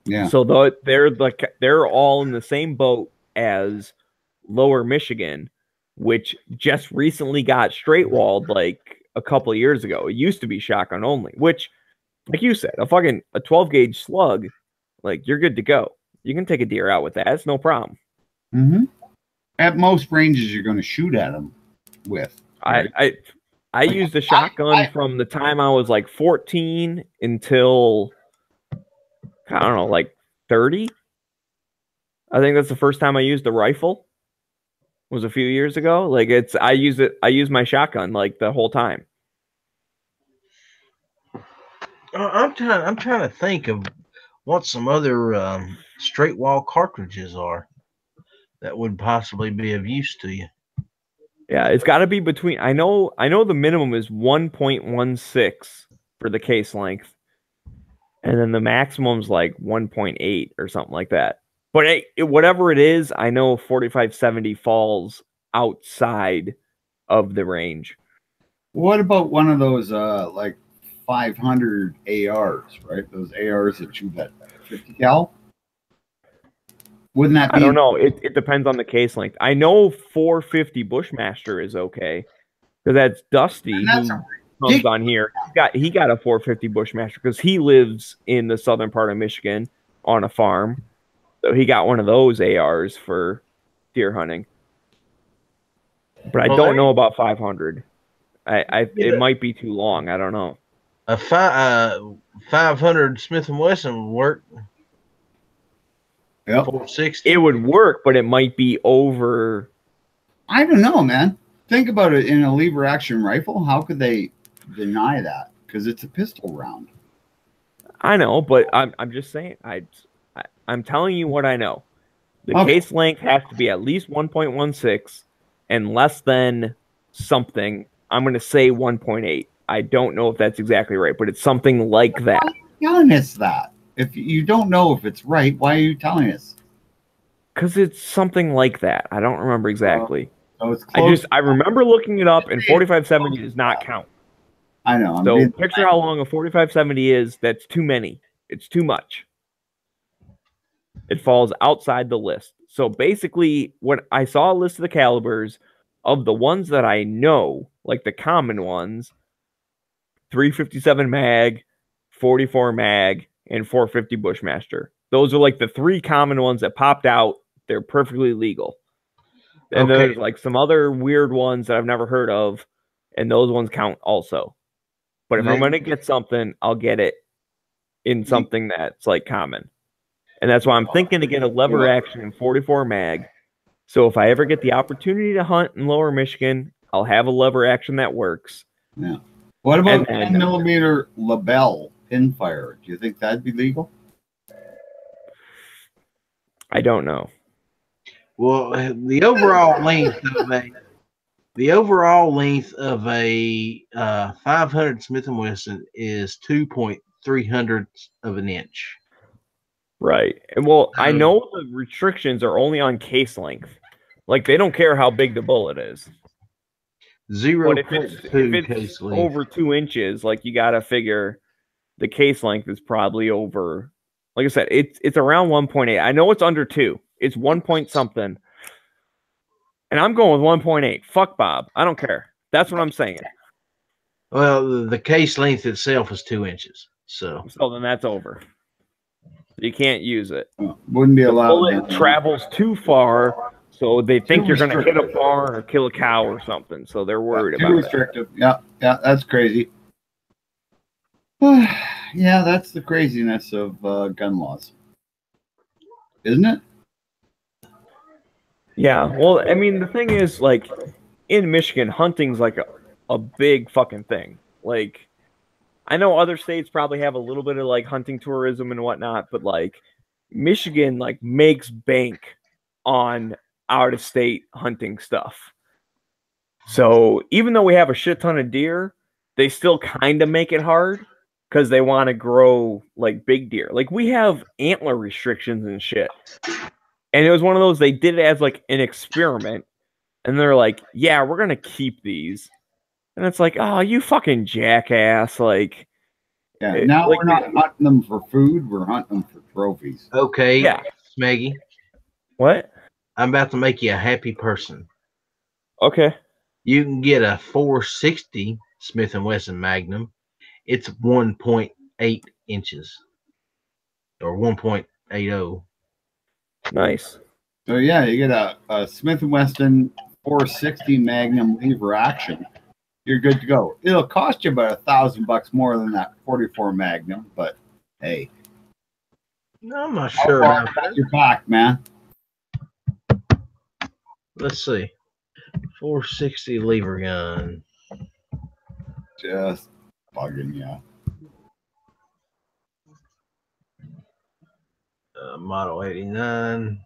Yeah. So they're all in the same boat as Lower Michigan, which just recently got straight walled like a couple of years ago. It used to be shotgun only, which, like you said, a 12 gauge slug, like you're good to go. You can take a deer out with that. It's no problem. Mm-hmm. At most ranges, you're going to shoot at them with. Right? I used a shotgun from the time I was like 14 until I don't know, like 30. I think that's the first time I used a rifle. Was a few years ago. Like I use my shotgun like the whole time. I'm trying to think of what some other straight wall cartridges are that would possibly be of use to you. Yeah, it's got to be between. I know the minimum is 1.16 for the case length, and then the maximum's like 1.8 or something like that. But whatever it is, I know 45-70 falls outside of the range. What about one of those like 500 ARs, right? Those ARs that shoot at 50 cal? Wouldn't that be? I don't know. It depends on the case length. I know 450 Bushmaster is okay because that's Dusty who comes on here. He got a 450 Bushmaster because he lives in the southern part of Michigan on a farm. So he got one of those ARs for deer hunting. But I don't know about 500. It might be too long. I don't know. A 500 Smith & Wesson would work. Yep. 460. It would work, but it might be over. I don't know, man. Think about it. In a lever action rifle, how could they deny that? Because it's a pistol round. I know, but I'm just saying. I'm telling you what I know. The case length has to be at least 1.16 and less than something. I'm going to say 1.8. I don't know if that's exactly right, but it's something like that. Why are you telling us that? If you don't know if it's right, why are you telling us? Because it's something like that. I don't remember exactly. So it's close. I remember looking it up, and 45-70 does not count. I know. So picture how long a 45-70 is. That's too many. It's too much. It falls outside the list. So basically, when I saw a list of the calibers of the ones that I know, like the common ones, 357 mag, 44 mag, and 450 Bushmaster. Those are like the three common ones that popped out. They're perfectly legal. And there's like some other weird ones that I've never heard of, and those ones count also. But if I'm going to get something, I'll get it in something that's like common. And that's why I'm thinking to get a lever action in 44 mag. So if I ever get the opportunity to hunt in Lower Michigan, I'll have a lever action that works. Yeah. What about And then- 10 millimeter Labelle pinfire? Do you think that'd be legal? I don't know. Well, the overall length of a 500 Smith & Wesson is 2.3 of an inch. Right. And well, I know the restrictions are only on case length. Like they don't care how big the bullet is. But if 0.2 it's case length. over 2 inches, like you gotta figure the case length is probably over. Like I said, it's around 1.8. I know it's under 2. It's 1 point something. And I'm going with 1.8. Fuck Bob. I don't care. That's what I'm saying. Well, the case length itself is 2 inches. So then that's over. You can't use it. Wouldn't be The allowed. bullet travels too far, so they think you're going to hit a restrictive. barn or kill a cow or something. So they're worried Too about restrictive. Yeah, that's crazy. Yeah, that's the craziness of gun laws, isn't it? it. Yeah. Well, I mean, the thing is, like, in Michigan, hunting's like a big fucking thing. Like, I know other states probably have a little bit of like hunting tourism and whatnot, but like Michigan like makes bank on out of state hunting stuff. So even though we have a shit ton of deer, they still kind of make it hard because they want to grow like big deer. Like we have antler restrictions and shit. And it was one of those, they did it as like an experiment. And they're like, yeah, we're going to keep these. And it's like, oh, you fucking jackass. Like, Yeah. Now like, we're not hunting them for food. We're hunting them for trophies. okay, Yeah. Smeggy, What? I'm about to make you a happy person. Okay. You can get a 460 Smith & Wesson Magnum. It's 1.8 inches or 1.80. Nice. So yeah, you get a Smith & Wesson 460 Magnum lever action. You're good to go. It'll cost you about $1,000 more than that 44 Magnum, but hey, I'm not sure about that. your back, man. Let's see. 460 lever gun. Just bugging you. Model 89.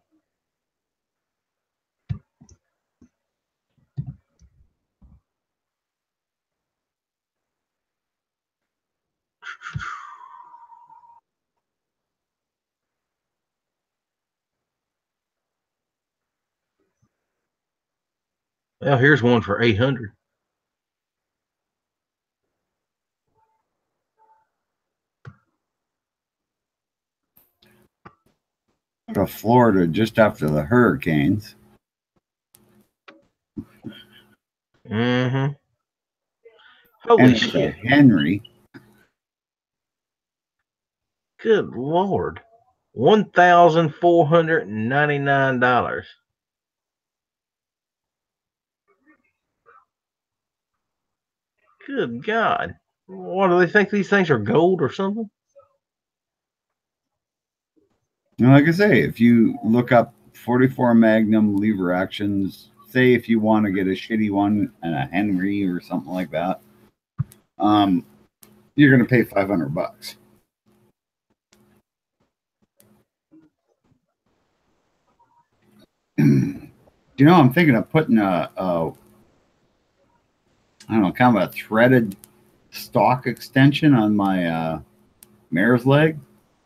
Well, here's one for 800. To Florida just after the hurricanes. Mm-hmm. Holy And it's a shit. Henry. Good Lord. $1,499. Good God. What do they think these things are gold or something? And like I say, if you look up 44 Magnum lever actions, say if you want to get a shitty one and a Henry or something like that, you're going to pay $500. You know, I'm thinking of putting I don't know, kind of a threaded stock extension on my mare's leg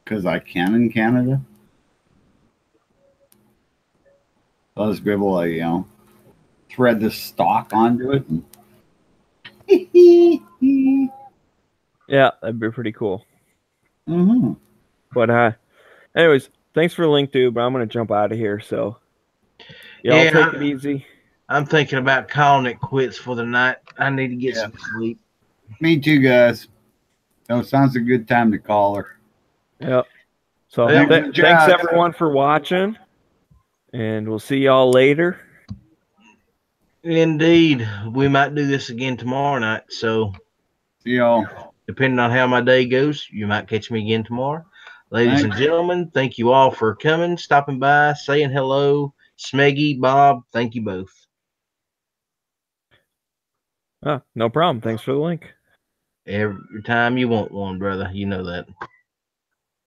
because I can in Canada. I'll just be able to, you know, thread this stock onto it. And Yeah, that'd be pretty cool. mm-hmm. But anyways, thanks for the link, dude. But I'm gonna jump out of here. So y'all Yeah, take it easy. I'm thinking about calling it quits for the night. I need to get some sleep. Me too, guys. So sounds a good time to call her. Yep. So Well, thanks everyone for watching, and we'll see y'all later. Indeed. We might do this again tomorrow night. So See y'all. Depending on how my day goes, you might catch me again tomorrow. Ladies and Thanks. gentlemen, thank you all for coming, stopping by, saying hello. Smeggy, Bob, thank you both. No problem. Thanks for the link. Every time you want one, brother. You know that.